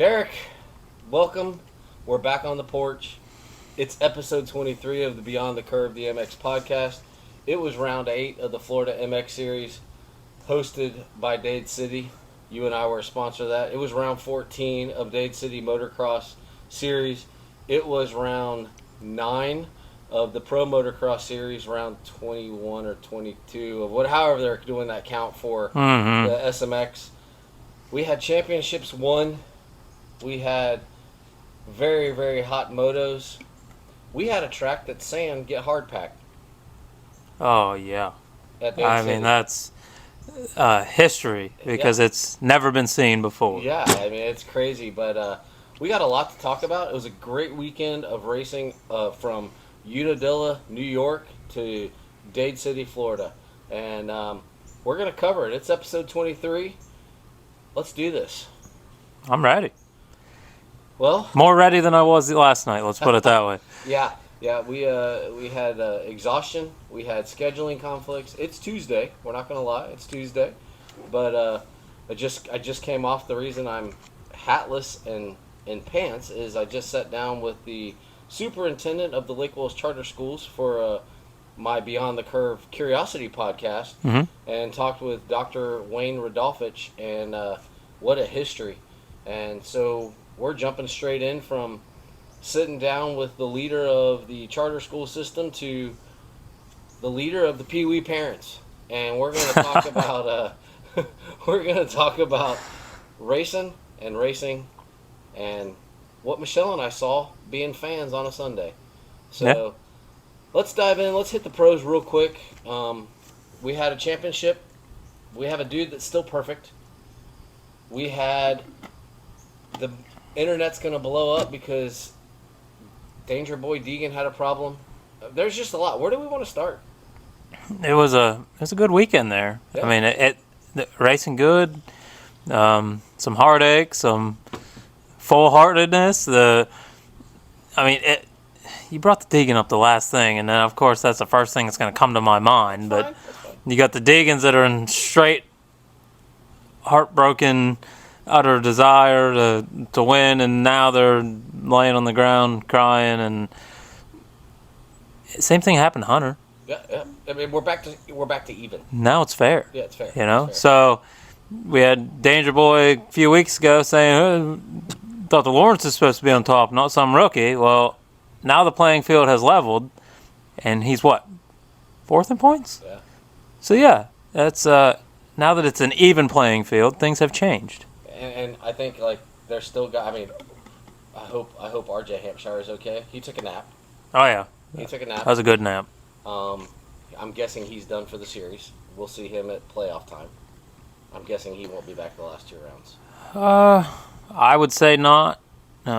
Derek, welcome. We're back on the porch. It's episode 23 of the Beyond the Curve DMX podcast. It was round 8 of the Florida MX series, hosted by Dade City. You and I were a sponsor of that. It was round 14 of Dade City Motocross series. It was round 9 of the Pro Motocross series, round 21 or 22 of however they're doing that count for the SMX. We had championships won. We had very, very hot motos. We had a track that sand get hard packed. Oh, yeah. I mean, that's history because it's never been seen before. Yeah, I mean, it's crazy, but we got a lot to talk about. It was a great weekend of racing from Unadilla, New York to Dade City, Florida. And we're going to cover it. It's episode 23. Let's do this. I'm ready. Well, more ready than I was last night, let's put it that way. Yeah, we had exhaustion. We had scheduling conflicts. It's Tuesday. We're not going to lie. It's Tuesday. But I just came off. The reason I'm hatless and in pants is I just sat down with the superintendent of the Lake Willis Charter Schools for my Beyond the Curve Curiosity podcast and talked with Dr. Wayne Rodolfich, and what a history. And so we're jumping straight in from sitting down with the leader of the charter school system to the leader of the Pee Wee parents, and we're going to talk about racing and what Michelle and I saw being fans on a Sunday. So Let's dive in. Let's hit the pros real quick. We had a championship. We have a dude that's still perfect. We had the internet's going to blow up because Danger Boy Deegan had a problem. There's just a lot. Where do we want to start? It was a good weekend there. Yeah. I mean, the racing good, some heartache, some full-heartedness. You brought the Deegan up the last thing, and then of course that's the first thing that's going to come to my mind. But you got the Deegans that are in straight heartbroken, utter desire to win, and now they're laying on the ground crying. And same thing happened to Hunter. Yeah. I mean, we're back to even. Now it's fair. Yeah, it's fair. You know, fair. So we had Danger Boy a few weeks ago saying, thought the Lawrence is supposed to be on top, not some rookie. Well, now the playing field has leveled, and he's what? 4th in points? Yeah. So yeah, that's now that it's an even playing field, things have changed. And I think they're still I mean, I hope RJ Hampshire is okay. He took a nap. Oh yeah. He took a nap. That was a good nap. I'm guessing he's done for the series. We'll see him at playoff time. I'm guessing he won't be back the last 2 rounds. I would say not. We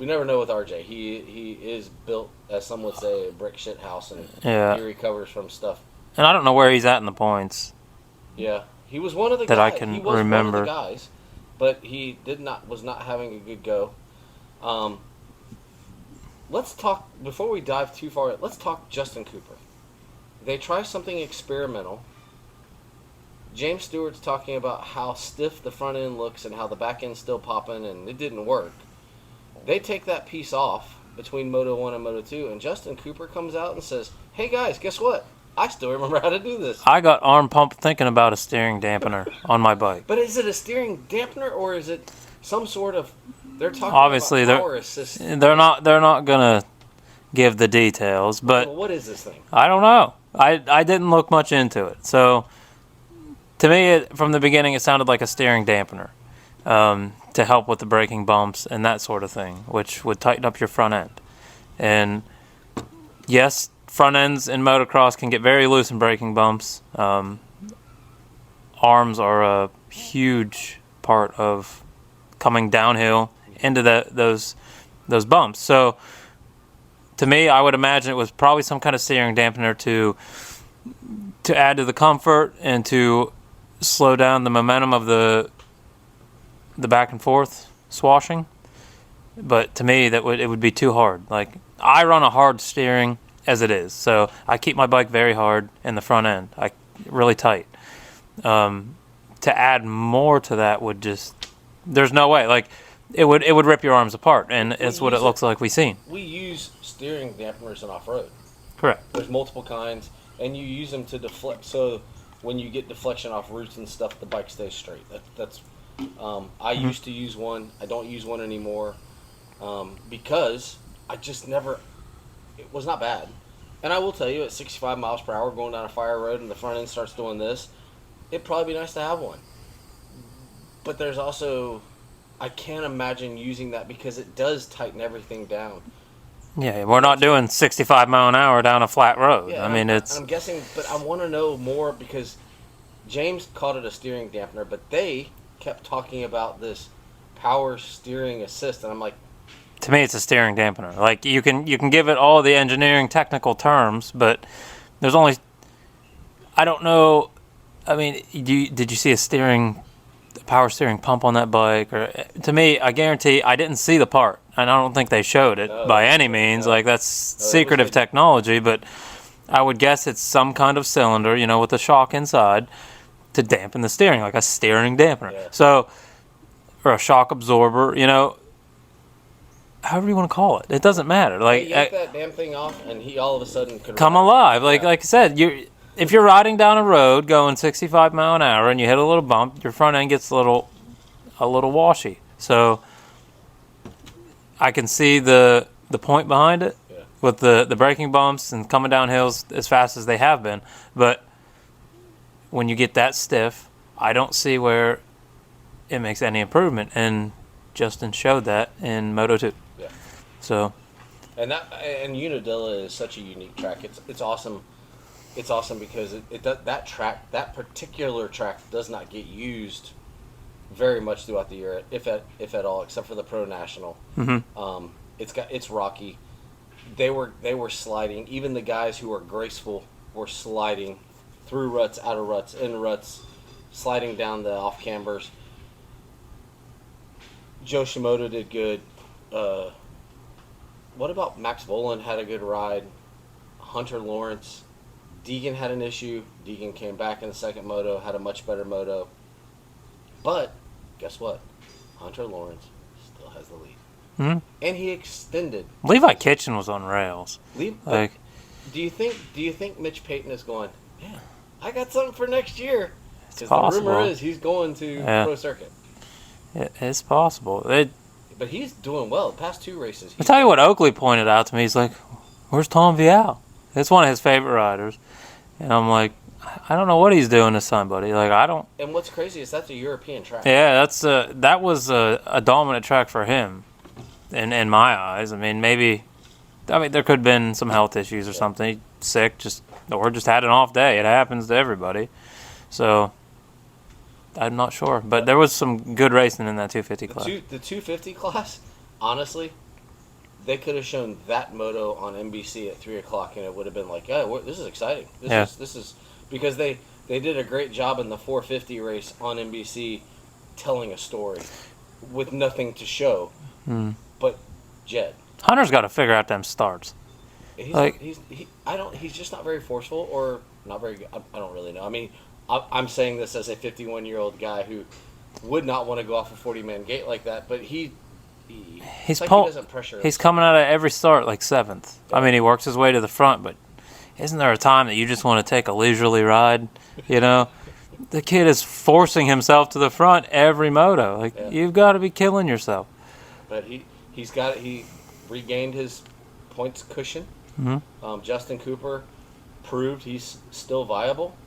never know with RJ. He is built, as some would say, a brick shit house, and he recovers from stuff. And I don't know where he's at in the points. Yeah, he was one of the that guys. I can he was remember. One of the guys, but he was not having a good go. Let's talk before we dive too far. Let's talk Justin Cooper. They try something experimental. James Stewart's talking about how stiff the front end looks and how the back end's still popping, and it didn't work. They take that piece off between Moto 1 and Moto 2, and Justin Cooper comes out and says, "Hey guys, guess what? I still remember how to do this." I got arm pump thinking about a steering dampener on my bike. But is it a steering dampener, or is it some sort of? They're talking obviously about power assist. They're not gonna give the details, but well, what is this thing? I don't know. I didn't look much into it. So to me, from the beginning, it sounded like a steering dampener to help with the braking bumps and that sort of thing, which would tighten up your front end. And yes, front ends in motocross can get very loose in braking bumps. Arms are a huge part of coming downhill into those bumps. So to me, I would imagine it was probably some kind of steering dampener to add to the comfort and to slow down the momentum of the back and forth swashing. But to me, it would be too hard. Like, I run a hard steering as it is, so I keep my bike very hard in the front end, really tight. To add more to that would just, there's no way. Like, it would rip your arms apart, and it's what it looks like we've seen. We use steering dampeners in off-road. Correct. There's multiple kinds, and you use them to deflect. So when you get deflection off roots and stuff, the bike stays straight. That's I used to use one. I don't use one anymore because I just never. It was not bad, and I will tell you, at 65 miles per hour going down a fire road and the front end starts doing this, it'd probably be nice to have one. But there's also, I can't imagine using that because it does tighten everything down. Yeah, we're not doing 65 mile an hour down a flat road. Yeah, I mean, I'm guessing, but I want to know more because James called it a steering dampener, but they kept talking about this power steering assist, and I'm like, to me, it's a steering dampener. Like you can give it all the engineering technical terms, but there's only, I don't know. I mean, did you see a power steering pump on that bike? Or to me, I guarantee I didn't see the part, and I don't think they showed it by any means. Like that's secretive technology, but I would guess it's some kind of cylinder, with a shock inside to dampen the steering, like a steering dampener. Yeah. So, or a shock absorber, however you want to call it. It doesn't matter. Like he yanked that damn thing off, and he all of a sudden could come ride. alive. Like I said, if you're riding down a road going 65 mile an hour and you hit a little bump, your front end gets a little washy. So I can see the point behind it with the braking bumps and coming down hills as fast as they have been. But when you get that stiff, I don't see where it makes any improvement. And Justin showed that in Moto 2. Yeah. So. And Unadilla is such a unique track. It's awesome. It's awesome because that particular track does not get used very much throughout the year, if at all, except for the Pro National. Mm-hmm. It's rocky. They were sliding. Even the guys who were graceful were sliding through ruts, out of ruts, in ruts, sliding down the off cambers. Joe Shimoda did good. What about Max Volan had a good ride? Hunter Lawrence. Deegan had an issue. Deegan came back in the second moto, had a much better moto. But guess what? Hunter Lawrence still has the lead. Mm-hmm. And he extended. Levi Kitchen was on rails. Do you think Mitch Payton is going, yeah, I got something for next year? Because the rumor is he's going to Pro Circuit. It's possible. But he's doing well. The past two races. I'll tell you what Oakley pointed out to me. He's like, where's Tom Vial? It's one of his favorite riders. And I'm like, I don't know what he's doing to somebody. Like, I don't. And what's crazy is that's a European track. Yeah, that was a dominant track for him, in my eyes. I mean, there could have been some health issues or something. He's sick, or just had an off day. It happens to everybody. So, I'm not sure. But there was some good racing in that 250 class. The 250 class, honestly, they could have shown that moto on NBC at 3 o'clock, and it would have been like, oh, this is exciting. This is because they did a great job in the 450 race on NBC telling a story with nothing to show. But Jett, Hunter's got to figure out them starts. He's just not very forceful or not very good. I don't really know. I mean, I'm saying this as a 51-year-old guy who would not want to go off a 40-man gate like that, but he doesn't pressure. He's coming out of every start like 7th. I mean, he works his way to the front, but isn't there a time that you just want to take a leisurely ride? The kid is forcing himself to the front every moto. You've got to be killing yourself. But he regained his points cushion. Mm-hmm. Justin Cooper proved he's still viable.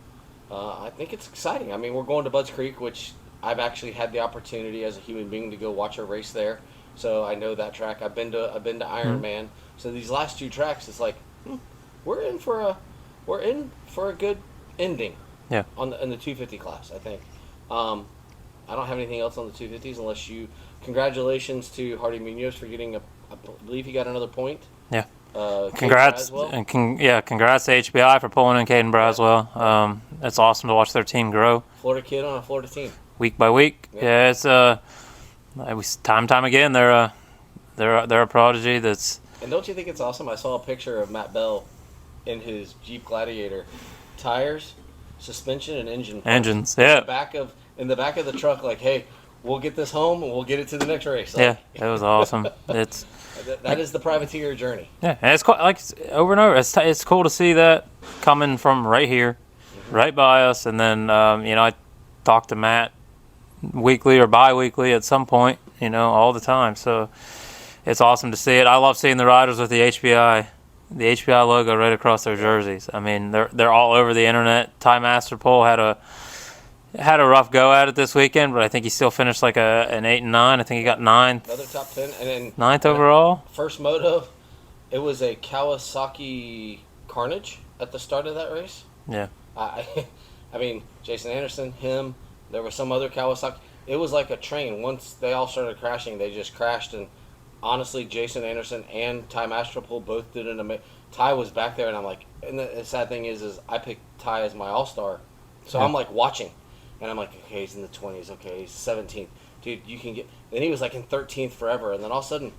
I think it's exciting. I mean, we're going to Budds Creek, which I've actually had the opportunity as a human being to go watch a race there. So I know that track. I've been to Ironman. So these last two tracks, it's like we're in for a good ending. Yeah. In the 250 class, I think. I don't have anything else on the 250s unless you. Congratulations to Hardy Munoz for getting I believe he got another point. Yeah. Congrats to HBI for pulling in Caden Braswell. It's awesome to watch their team grow. Florida kid on a Florida team. Week by week. Yeah, it's time again they're a prodigy that's. And don't you think it's awesome? I saw a picture of Matt Bell in his Jeep Gladiator, tires, suspension, and engines. Yeah. In the back of the truck, like, hey, we'll get this home and we'll get it to the next race. Yeah, it was awesome. It's that is the privateer journey. yeah, and it's like over and over. It's cool to see that coming from right here, right by us, and then I talk to Matt weekly or bi-weekly at some point, all the time. So it's awesome to see it. I love seeing the riders with the HBI logo right across their jerseys. I mean, they're all over the internet. Ty Masterpole had a rough go at it this weekend, but I think he still finished like an 8 and 9. I think he got 9th. Another top 10, and then 9th overall. First moto, it was a Kawasaki Carnage at the start of that race. Yeah. I mean, Jason Anderson, him. There was some other Kawasaki. It was like a train. Once they all started crashing, they just crashed. And honestly, Jason Anderson and Ty Masterpole both did an amazing. Ty was back there, and I'm like, and the sad thing is I picked Ty as my all-star, so I'm like watching. And I'm like, okay, he's in the 20s. Okay, he's 17th. Dude, you can get... Then he was like in 13th forever. And then all of a sudden,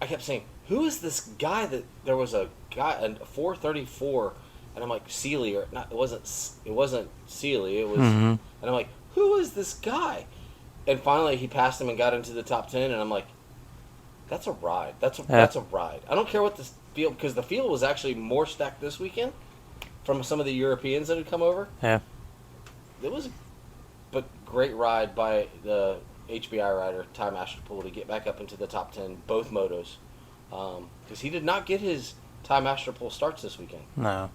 I kept saying, who is this guy that... There was a guy, a 434, and I'm like, Sealy, or not, it wasn't Sealy, it was... And I'm like, who is this guy? And finally, he passed him and got into the top 10, and I'm like, that's a ride. That's a ride. I don't care what the field... Because the field was actually more stacked this weekend from some of the Europeans that had come over. Yeah. It was... But great ride by the HBI rider, Ty Masterpool, to get back up into the top 10, both motos. Because he did not get his Ty Masterpool starts this weekend. No.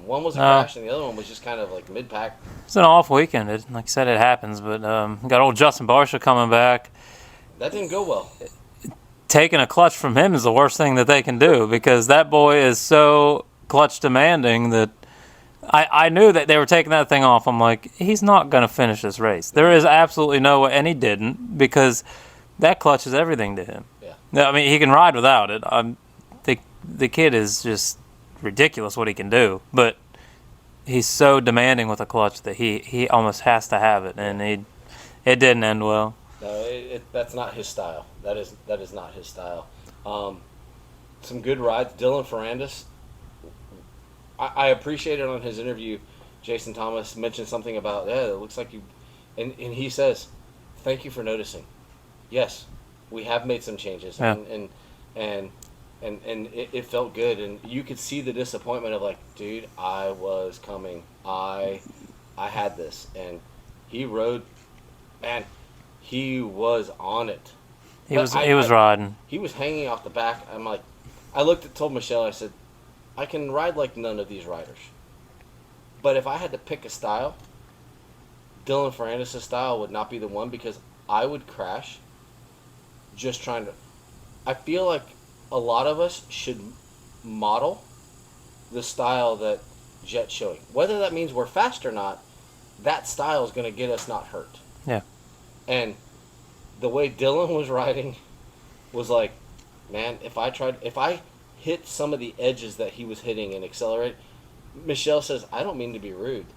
One was a crash, and the other one was just kind of like mid-pack. It's an off weekend. Like I said, it happens. But got old Justin Barsha coming back. That didn't go well. Taking a clutch from him is the worst thing that they can do, because that boy is so clutch demanding that I knew that they were taking that thing off. I'm like, he's not going to finish this race. There is absolutely no way, and he didn't, because that clutch is everything to him. Yeah. I mean, he can ride without it. The kid is just ridiculous what he can do, but he's so demanding with a clutch that he almost has to have it, and it didn't end well. No, that's not his style. That is not his style. Some good rides. Dylan Ferrandis. I appreciated on his interview, Jason Thomas mentioned something about, it looks like you, and he says, thank you for noticing. Yes, we have made some changes, yeah. and it felt good, and you could see the disappointment of like, dude, I was coming, I had this, and he rode, man, he was on it. He was riding. He was hanging off the back. I'm like, told Michelle, I said, I can ride like none of these riders. But if I had to pick a style, Dylan Ferrandis' style would not be the one, because I would crash just trying to... I feel like a lot of us should model the style that Jett's showing. Whether that means we're fast or not, that style is going to get us not hurt. Yeah. And the way Dylan was riding was like, man, if I hit some of the edges that he was hitting and accelerate. Michelle says, I don't mean to be rude,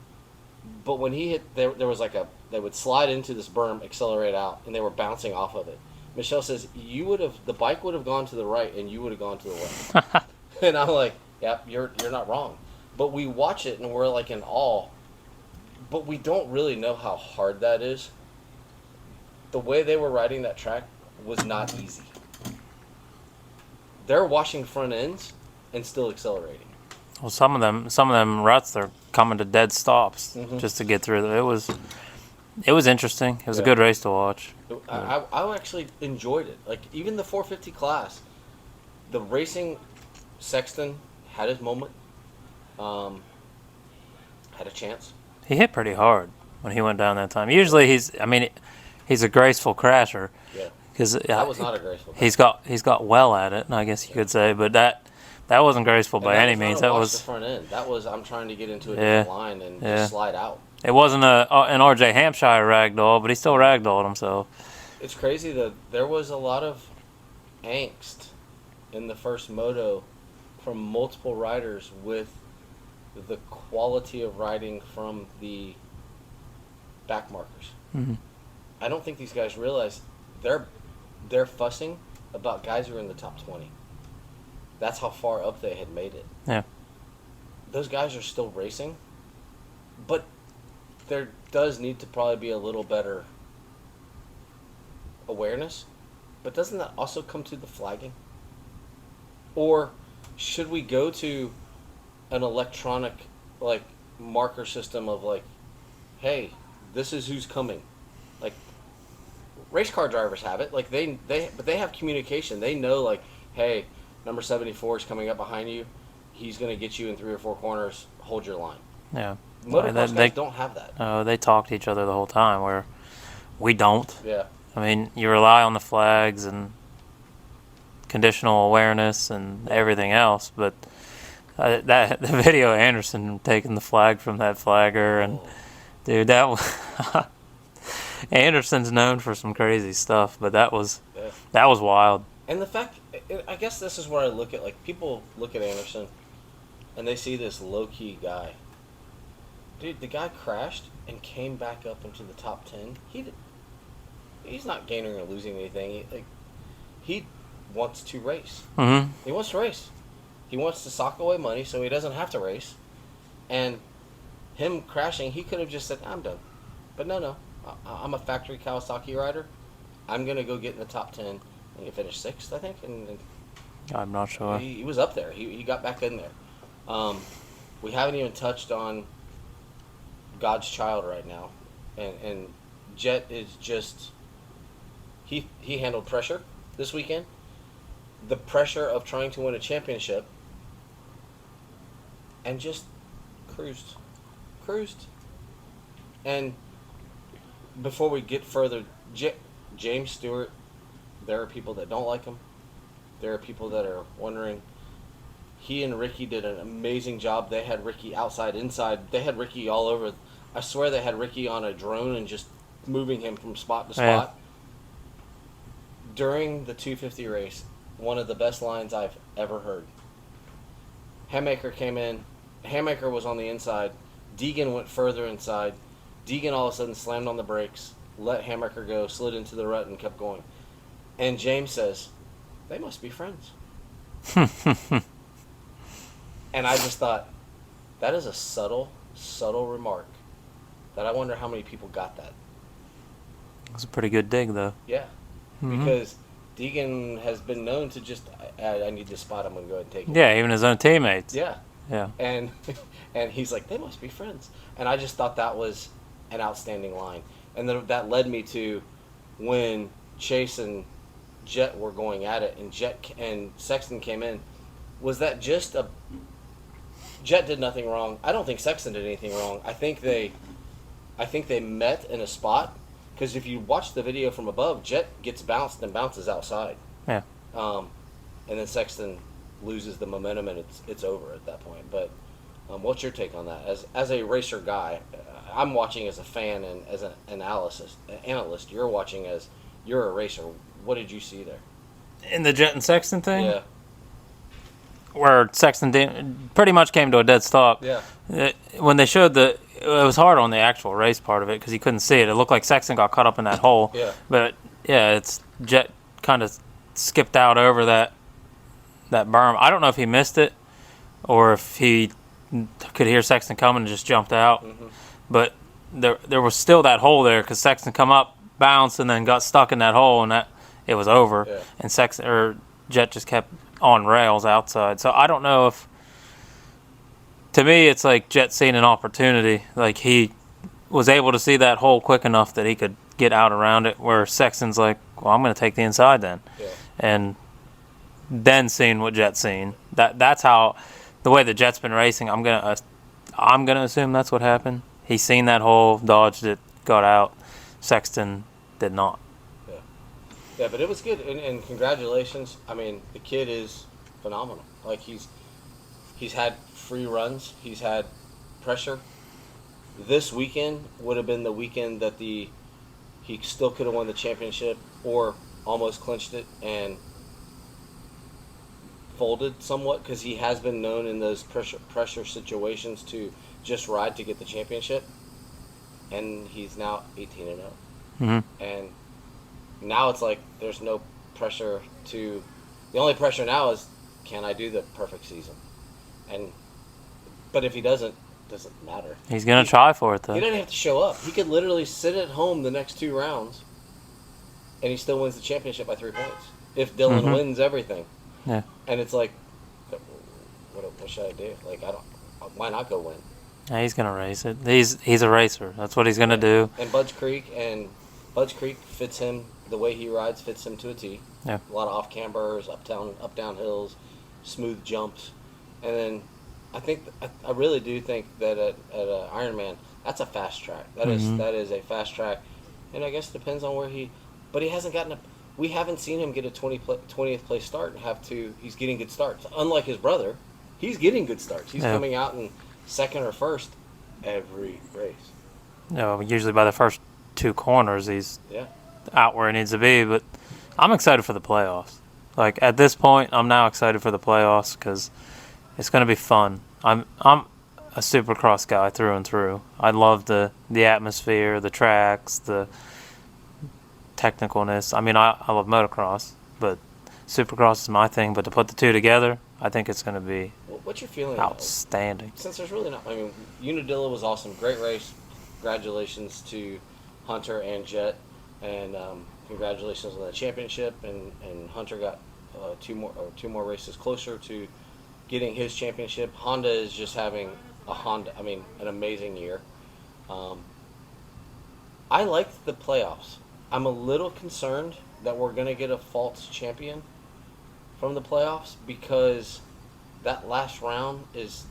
but when he hit, there was like they would slide into this berm, accelerate out, and they were bouncing off of it. Michelle says, the bike would have gone to the right and you would have gone to the left. And I'm like, yep, you're not wrong. But we watch it and we're like in awe, but we don't really know how hard that is. The way they were riding that track was not easy. They're washing front ends and still accelerating. Well, some of them ruts, they're coming to dead stops just to get through them. It was interesting. It was a good race to watch. I actually enjoyed it. Like, even the 450 class, the racing, Sexton had his moment, had a chance. He hit pretty hard when he went down that time. Usually he's a graceful crasher. Yeah. That was not a graceful crash. He's got well at it, I guess you could say, but that wasn't graceful by any means. That was the front end. That was, I'm trying to get into a different line and just slide out. It wasn't an RJ Hampshire ragdoll, but he still ragdolled himself. It's crazy that there was a lot of angst in the first moto from multiple riders with the quality of riding from the back markers. Mm-hmm. I don't think these guys realize they're fussing about guys who are in the top 20. That's how far up they had made it. Yeah. Those guys are still racing, but there does need to probably be a little better awareness, but doesn't that also come to the flagging? Or should we go to an electronic like marker system of like, hey, this is who's coming? Like race car drivers have it. Like but they have communication. They know like, hey, number 74 is coming up behind you. He's going to get you in 3 or 4 corners. Hold your line. Yeah. Motocross guys don't have that. They talk to each other the whole time, where we don't. Yeah. I mean, you rely on the flags and conditional awareness and everything else, but the video of Anderson taking the flag from that flagger, and dude, Anderson's known for some crazy stuff, but that was wild. And the fact, I guess this is where I look at, like, people look at Anderson and they see this low-key guy. Dude, the guy crashed and came back up into the top 10. He's not gaining or losing anything. He wants to race. Mm-hmm. He wants to race. He wants to sock away money so he doesn't have to race. And him crashing, he could have just said, I'm done. But no. I'm a factory Kawasaki rider. I'm going to go get in the top 10. And he finished 6th, I think. And I'm not sure. He was up there. He got back in there. We haven't even touched on God's child right now. And Jett is just... He handled pressure this weekend. The pressure of trying to win a championship. And just cruised. And before we get further, James Stewart, there are people that don't like him. There are people that are wondering. He and Ricky did an amazing job. They had Ricky outside, inside. They had Ricky all over. I swear they had Ricky on a drone and just moving him from spot to spot. Yeah. During the 250 race, one of the best lines I've ever heard. Hammaker came in. Hammaker was on the inside. Deegan went further inside. Deegan all of a sudden slammed on the brakes, let Hammaker go, slid into the rut, and kept going. And James says, they must be friends. And I just thought, that is a subtle remark that I wonder how many people got that. It's a pretty good dig, though. Yeah. Mm-hmm. Because Deegan has been known to just, I need this spot, I'm going to go ahead and take it. Yeah, even his own teammates. Yeah. Yeah. And he's like, they must be friends. And I just thought that was an outstanding line. And then that led me to when Chase and Jett were going at it, and Jett and Sexton came in. Was that just a... Jett did nothing wrong. I don't think Sexton did anything wrong. I think they met in a spot, because if you watch the video from above, Jett gets bounced and bounces outside. Yeah. And then Sexton loses the momentum, and it's over at that point. But what's your take on that? As a racer guy, I'm watching as a fan and as an analyst. You're watching as you're a racer. What did you see there? In the Jett and Sexton thing? Yeah. Where Sexton pretty much came to a dead stop. Yeah. When they showed it was hard on the actual race part of it because you couldn't see it. It looked like Sexton got caught up in that hole. Yeah. But, yeah, it's Jett kind of skipped out over that berm. I don't know if he missed it or if he could hear Sexton coming and just jumped out. Mm-hmm. But there was still that hole there because Sexton come up, bounced, and then got stuck in that hole, and it was over. Yeah. And Jett just kept on rails outside. So I don't know if, to me, it's like Jett seen an opportunity. Like he was able to see that hole quick enough that he could get out around it, where Sexton's like, well, I'm going to take the inside then. Yeah. And then seeing what Jett's seen. That's how, the way that Jett's been racing, I'm gonna assume that's what happened. He seen that hole, dodged it, got out. Sexton did not. Yeah, but it was good, and congratulations. I mean, the kid is phenomenal. Like he's had free runs, he's had pressure. This weekend would have been the weekend that he still could have won the championship or almost clinched it and folded somewhat, because he has been known in those pressure situations to just ride to get the championship. And he's now 18-0. Mm-hmm. And now it's like there's no pressure to... The only pressure now is, can I do the perfect season? But if he doesn't matter. He's going to try for it, though. He doesn't have to show up. He could literally sit at home the next 2 rounds and he still wins the championship by 3 points. If Dylan wins everything, Yeah. and it's like, what should I do? Like, I don't. Why not go win? Yeah, he's gonna race it. He's a racer. That's what he's gonna do. And Budge Creek fits him. The way he rides fits him to a T. Yeah. A lot of off cambers, up down hills, smooth jumps, and then I really do think that at Ironman, that's a fast track. That is a fast track, and I guess it depends on where but he hasn't gotten we haven't seen him get a 20th place start and he's getting good starts. Unlike his brother, he's getting good starts. He's coming out in second or first every race. Usually by the first 2 corners, he's out where he needs to be. But I'm excited for the playoffs. Like, at this point, I'm now excited for the playoffs because it's going to be fun. I'm a Supercross guy through and through. I love the atmosphere, the tracks, the technicalness. I mean, I love motocross, but Supercross is my thing. But to put the two together, I think it's going to be what's your feeling outstanding. Since there's really not, I mean, Unadilla was awesome. Great race. Congratulations to Hunter and Jett. And congratulations on the championship. And Hunter got two more races closer to getting his championship. Honda is just having an amazing year. I like the playoffs. I'm a little concerned that we're going to get a false champion from the playoffs because that last round is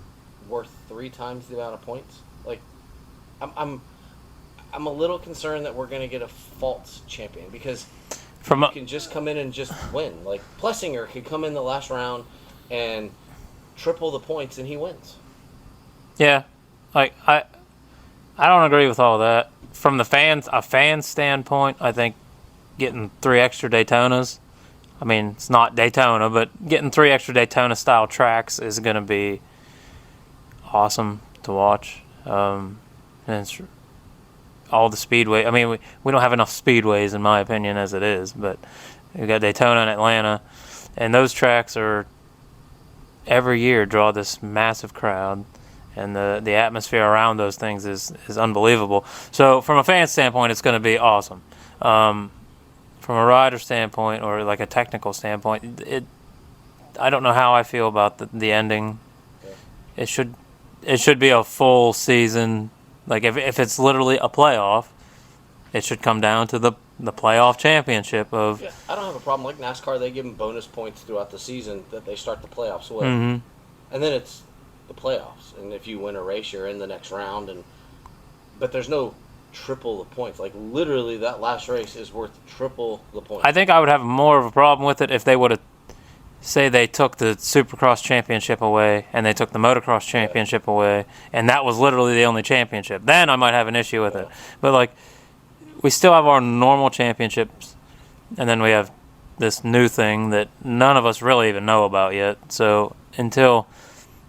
worth 3 times the amount of points. Like, I'm a little concerned that we're going to get a false champion because you can just come in and just win. Like, Plessinger could come in the last round and triple the points and he wins. Yeah, like I don't agree with all that. From a fan standpoint, I think getting 3 extra Daytonas, I mean, it's not Daytona, but getting 3 extra Daytona-style tracks is going to be awesome to watch. And it's all the speedway. I mean, we don't have enough speedways, in my opinion, as it is, but we've got Daytona and Atlanta, and those tracks are every year draw this massive crowd. And the atmosphere around those things is unbelievable. So from a fan standpoint, it's going to be awesome. From a rider standpoint or like a technical standpoint, I don't know how I feel about the ending. Yeah. It should be a full season. Like if it's literally a playoff, it should come down to the playoff championship of. Yeah, I don't have a problem. Like NASCAR, they give them bonus points throughout the season that they start the playoffs with, and then it's the playoffs, and if you win a race, you're in the next round. But there's no triple the points. Like literally, that last race is worth triple the points. I think I would have more of a problem with it if they would have, say, they took the Supercross championship away and they took the Motocross championship away, and that was literally the only championship. Then I might have an issue with it. But like, we still have our normal championships, and then we have this new thing that none of us really even know about yet. So until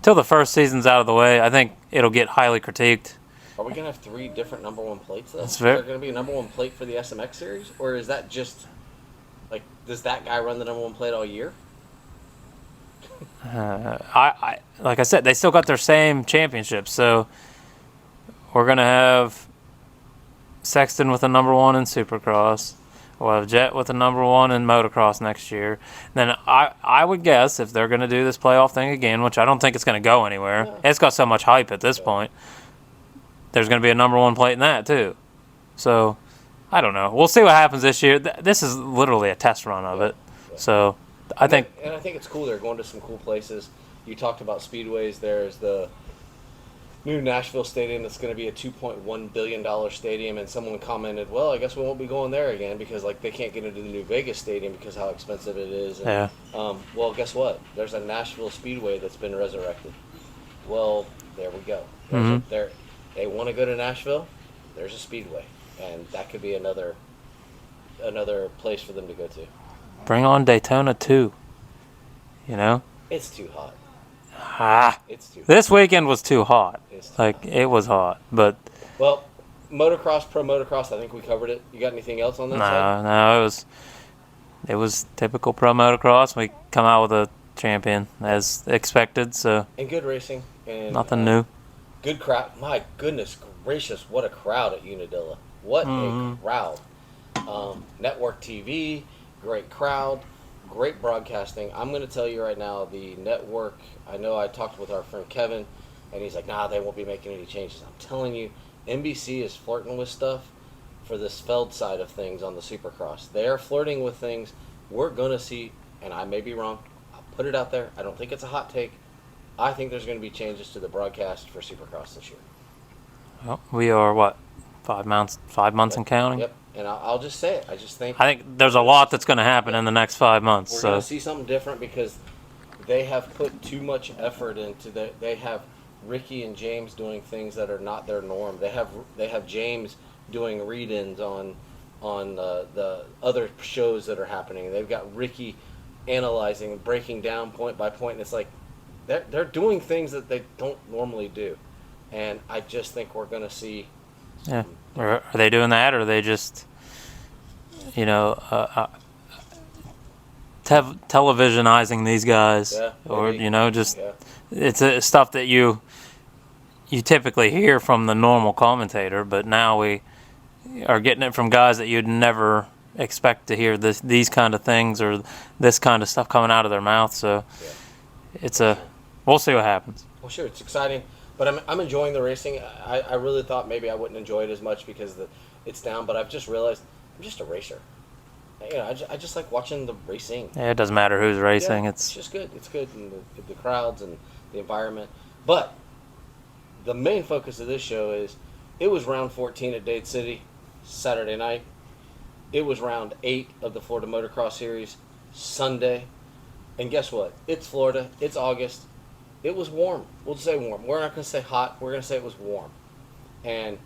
the first season's out of the way, I think it'll get highly critiqued. Are we going to have 3 different number 1 plates, though? Is there going to be a number 1 plate for the SMX series? Or is that just, like, does that guy run the number 1 plate all year? Like I said, they still got their same championships. So we're going to have Sexton with a number 1 in Supercross. We'll have Jett with a number 1 in motocross next year. Then I would guess if they're going to do this playoff thing again, which I don't think it's going to go anywhere. Yeah. It's got so much hype at this point. There's going to be a number 1 plate in that too. So I don't know. We'll see what happens this year. This is literally a test run of it. Yeah. So I think it's cool. They're going to some cool places. You talked about speedways. There's the new Nashville stadium that's going to be a $2.1 billion stadium, and someone commented, well, I guess we won't be going there again because like they can't get into the new Vegas stadium because how expensive it is. And, well, guess what? There's a Nashville Speedway that's been resurrected. Well, there we go. They want to go to Nashville, there's a Speedway, and that could be another place for them to go to. Bring on Daytona too. You know? It's too hot. It's too hot. This weekend was too hot. It was hot, but. Well, motocross, pro motocross. I think we covered it. You got anything else on that side? No. It was typical pro motocross. We come out with a champion as expected. So. And good racing. And nothing new. Good crowd. My goodness gracious, what a crowd at Unadilla. What a crowd. Network TV, great crowd, great broadcasting. I'm going to tell you right now, the network, I know I talked with our friend Kevin, and he's like, nah, they won't be making any changes. I'm telling you, NBC is flirting with stuff for this Feld side of things on the Supercross. They are flirting with things we're going to see, and I may be wrong. I'll put it out there. I don't think it's a hot take. I think there's going to be changes to the broadcast for Supercross this year. Well, we are, what, 5 months and counting? Yep, and I'll just say it. I just think... I think there's a lot that's going to happen in the next 5 months. We're going to see something different because they have put too much effort into they have Ricky and James doing things that are not their norm. They have James doing read-ins on the other shows that are happening. They've got Ricky analyzing, breaking down point by point, and it's like they're doing things that they don't normally do. And I just think we're going to see... Yeah. Are they doing that, or are they just, televisionizing these guys? Yeah, or, maybe. just... Yeah. It's stuff that you typically hear from the normal commentator, but now we are getting it from guys that you'd never expect to hear these kind of things or this kind of stuff coming out of their mouth. So we'll see what happens. Well, sure, it's exciting, but I'm enjoying the racing. I really thought maybe I wouldn't enjoy it as much because it's down, but I've just realized I'm just a racer. I just like watching the racing. Yeah, it doesn't matter who's racing. Yeah, it's just good. It's good, and the crowds and the environment. But the main focus of this show is it was round 14 at Dade City Saturday night. It was round 8 of the Florida Motocross Series Sunday. And guess what? It's Florida. It's August. It was warm. We'll say warm. We're not going to say hot. We're going to say it was warm. And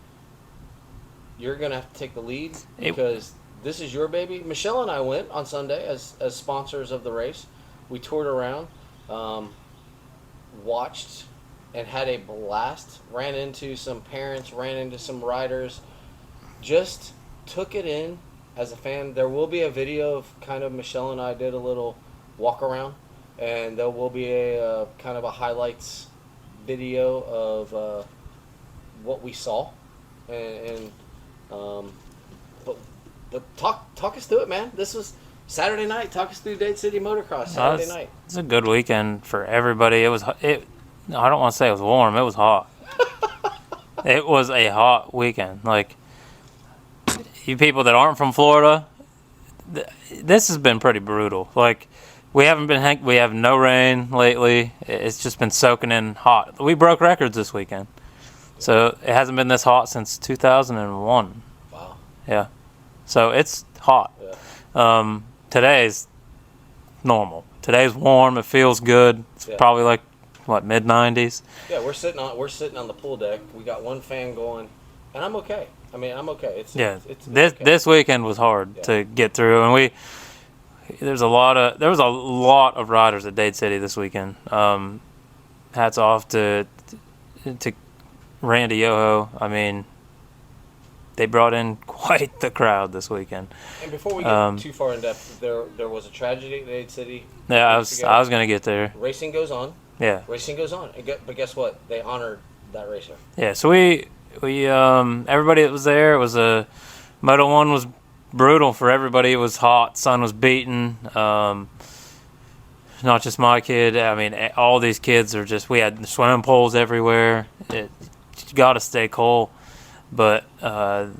you're going to have to take the lead because this is your baby. Michelle and I went on Sunday as sponsors of the race. We toured around, watched, and had a blast. Ran into some parents, ran into some riders. Just took it in as a fan. There will be a video of kind of Michelle and I did a little walk around, and there will be a kind of a highlights video of what we saw. But talk us through it, man. This was Saturday night. Talk us through Dade City Motocross Saturday night. It's a good weekend for everybody. I don't want to say it was warm. It was hot. It was a hot weekend. Like, you people that aren't from Florida, this has been pretty brutal. Like, we have no rain lately. It's just been soaking in hot. We broke records this weekend. So it hasn't been this hot since 2001. Wow. Yeah. So it's hot. Yeah. Today's normal. Today's warm. It feels good. It's probably like mid 90s. Yeah, we're sitting on the pool deck. We got one fan going, and I'm okay. I mean, I'm okay. It's okay. This weekend was hard to get through, and there was a lot of riders at Dade City this weekend. Hats off to Randy Yoho. I mean, they brought in quite the crowd this weekend. And before we get too far in depth, there was a tragedy at Dade City. Yeah, I was going to get there. Racing goes on. Yeah. Racing goes on. But guess what? They honored that racer. Yeah, so we everybody that was there, it was Moto 1 was brutal for everybody. It was hot. Sun was beating. Not just my kid. I mean, all these kids are just, we had swimming pools everywhere. You got to stay cool. But the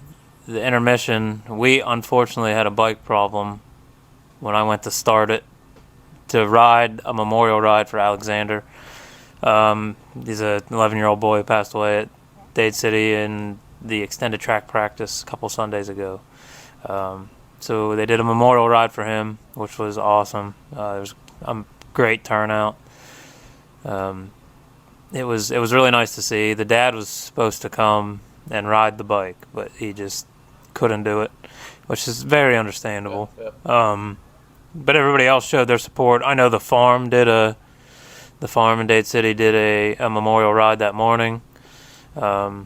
intermission, we unfortunately had a bike problem when I went to start it to ride a memorial ride for Alexander. He's an 11-year-old boy who passed away at Dade City in the extended track practice a couple Sundays ago. So they did a memorial ride for him, which was awesome. There was a great turnout. It was really nice to see. The dad was supposed to come and ride the bike, but he just couldn't do it, which is very understandable. Yeah. But everybody else showed their support. I know the farm in Dade City did a memorial ride that morning. So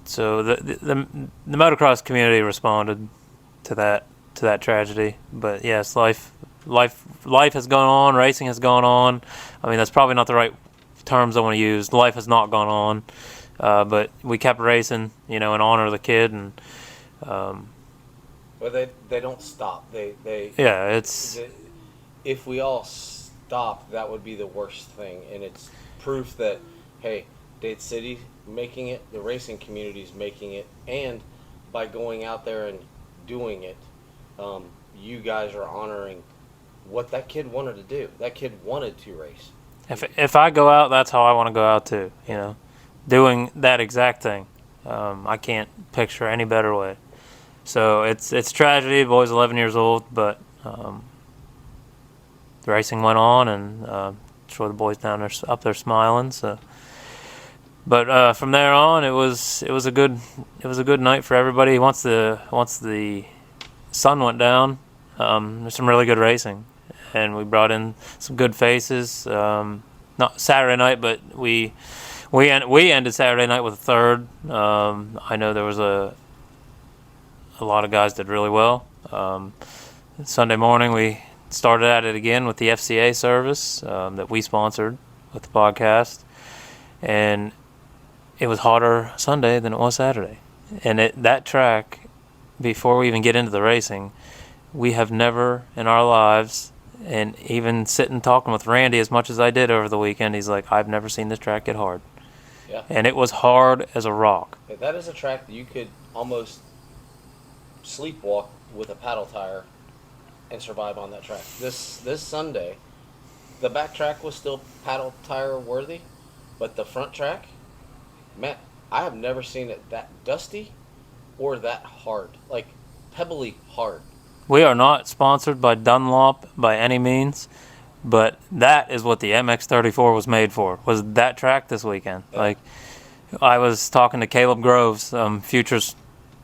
the motocross community responded to that tragedy. But yes, life has gone on. Racing has gone on. I mean, that's probably not the right terms I want to use. Life has not gone on. But we kept racing, in honor of the kid, and Well, they don't stop. Yeah, it's If we all stop, that would be the worst thing, and it's proof that hey, Dade City making it, the racing community's making it, and by going out there and doing it, you guys are honoring what that kid wanted to do. That kid wanted to race. if I go out, that's how I want to go out too. You know, doing that exact thing. I can't picture any better way. So it's tragedy. The boy's 11 years old, but the racing went on, and I'm sure the boys down there up there smiling. So, but from there on, it was a good night for everybody. Once the sun went down, there's some really good racing, and we brought in some good faces. Not Saturday night, but we ended Saturday night with a third. I know there was a lot of guys did really well. Sunday morning we started at it again with the FCA service that we sponsored with the podcast, and it was hotter Sunday than it was Saturday. And that track, before we even get into the racing, we have never in our lives, and even sitting talking with Randy as much as I did over the weekend, he's like, I've never seen this track get hard. Yeah. And it was hard as a rock. That is a track that you could almost sleepwalk with a paddle tire and survive on that track. This Sunday, the back track was still paddle tire worthy, but the front track, man, I have never seen it that dusty or that hard, like pebbly hard. We are not sponsored by Dunlop by any means, but that is what the MX-34 was made for, was that track this weekend. Yeah. Like, I was talking to Caleb Groves, future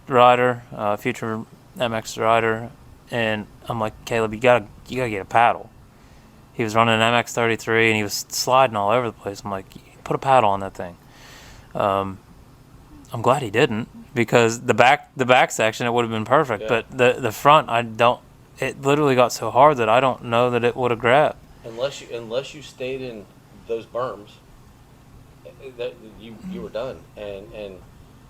MX rider, and I'm like, Caleb, you gotta get a paddle. He was running an MX-33 and he was sliding all over the place. I'm like, put a paddle on that thing. I'm glad he didn't, because the back section, it would have been perfect, Yeah. but the front, it literally got so hard that I don't know that it would have grabbed. Unless you stayed in those berms, that you were done. And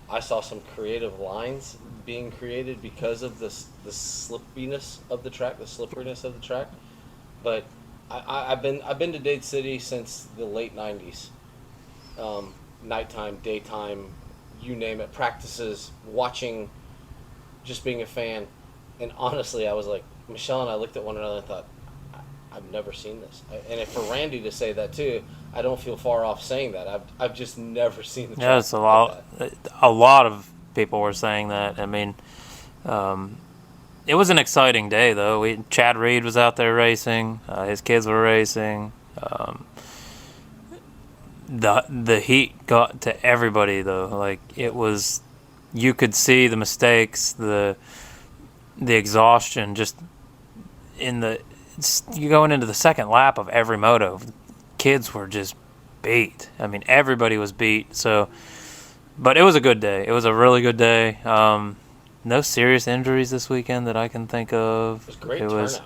I saw some creative lines being created because of the slippiness of the track, the slipperiness of the track. But I've been to Dade City since the late '90s. Nighttime, daytime, you name it, practices, watching, just being a fan. And honestly, I was like, Michelle and I looked at one another and thought, I've never seen this. And for Randy to say that too, I don't feel far off saying that. I've just never seen the track. Yeah, it's a lot. A lot of people were saying that. I mean, it was an exciting day though. Chad Reed was out there racing. His kids were racing. The heat got to everybody though. Like, it was, you could see the mistakes, the exhaustion just you going into the second lap of every moto. Kids were just beat. I mean, everybody was beat. So, but it was a good day. It was a really good day. No serious injuries this weekend that I can think of. It was great turnout.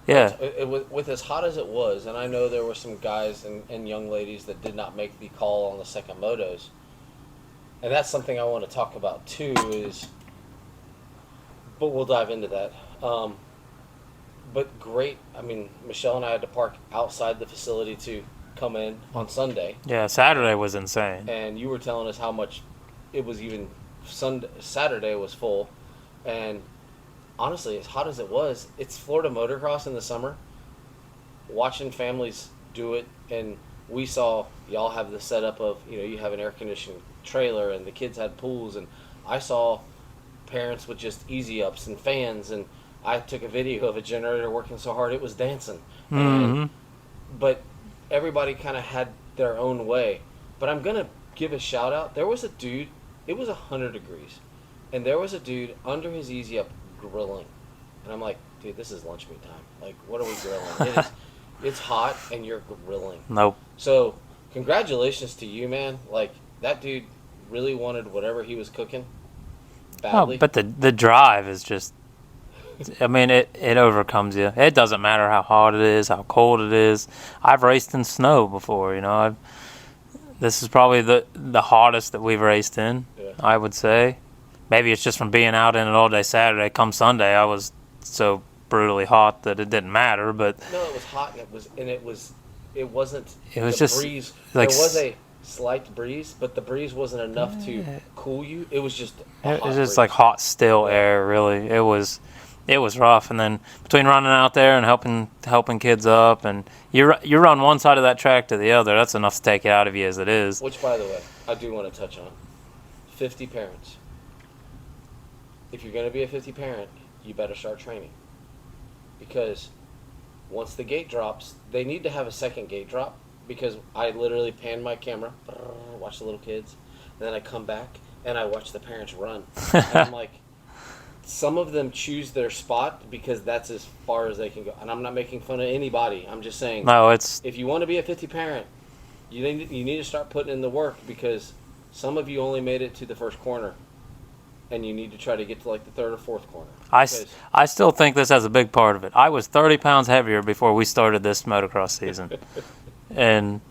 Yeah. With as hot as it was, and I know there were some guys and young ladies that did not make the call on the second motos. And that's something I want to talk about too but we'll dive into that. But great, I mean, Michelle and I had to park outside the facility to come in on Sunday. Yeah, Saturday was insane. And you were telling us how much it was even Saturday was full. And honestly, as hot as it was, it's Florida motocross in the summer. Watching families do it, and we saw y'all have the setup of, you have an air-conditioned trailer and the kids had pools, and I saw parents with just easy ups and fans, and I took a video of a generator working so hard it was dancing. Mm-hmm. But everybody kind of had their own way. But I'm gonna give a shout out. There was a dude, it was 100 degrees, and there was a dude under his easy up grilling, and I'm like, dude, this is lunch meat time. Like, what are we grilling? It's hot and you're grilling. Nope. So congratulations to you, man. Like, that dude really wanted whatever he was cooking badly. Oh, but the drive is just, I mean, it overcomes you. It doesn't matter how hot it is, how cold it is. I've raced in snow before, This is probably the hottest that we've raced in, Yeah. I would say. maybe it's just from being out in it all day Saturday. Come Sunday, I was so brutally hot that it didn't matter. But No, it was hot, and it wasn't. it was The just breeze. like There was a slight breeze, but the breeze wasn't enough to cool you. It was just. it was just breeze. like hot, still air. Really, it was rough. And then between running out there and helping kids up, and you run one side of that track to the other, that's enough to take it out of you as it is. Which, by the way, I do want to touch on. 50 parents. If you're going to be a 50 parent, you better start training. Because once the gate drops, they need to have a second gate drop. Because I literally pan my camera, watch the little kids, and then I come back and I watch the parents run. And I'm like, some of them choose their spot because that's as far as they can go. And I'm not making fun of anybody. I'm just saying, No, it's if you want to be a 50 parent, you need to start putting in the work, because some of you only made it to the first corner, and you need to try to get to like the third or fourth corner. I still think this has a big part of it. I was 30 pounds heavier before we started this motocross season. And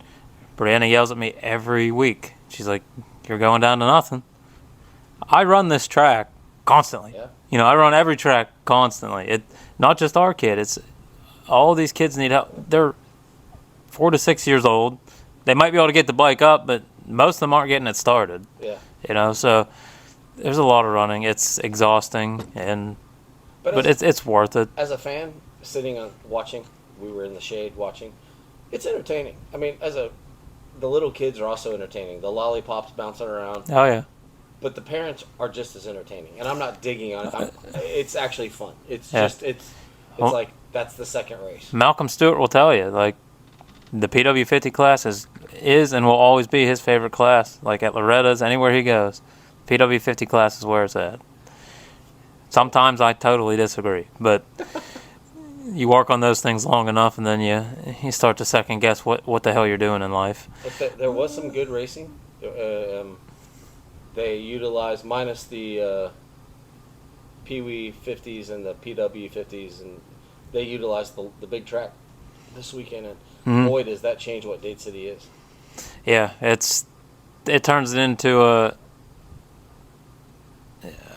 Brianna yells at me every week. She's like, "You're going down to nothing." I run this track constantly. Yeah. You know, I run every track constantly. It not just our kid. It's all these kids need help. They're 4 to 6 years old. They might be able to get the bike up, but most of them aren't getting it started. Yeah. You know, so there's a lot of running. It's exhausting, but it's worth it. As a fan, sitting on watching, we were in the shade watching. It's entertaining. I mean, the little kids are also entertaining. The lollipops bouncing around. Oh yeah. But the parents are just as entertaining. And I'm not digging on it. It's actually fun. It's Yeah. just it's like that's the second race. Malcolm Stewart will tell you, like, the PW50 class is and will always be his favorite class. Like at Loretta's, anywhere he goes, PW50 class is where it's at. Sometimes I totally disagree, but you work on those things long enough, and then you start to second guess what the hell you're doing in life. But there was some good racing. They utilized, minus the Pee-wee 50s and the PW 50s, and they utilized the big track this weekend. And boy, does that change what Dade City is. Yeah, it turns it into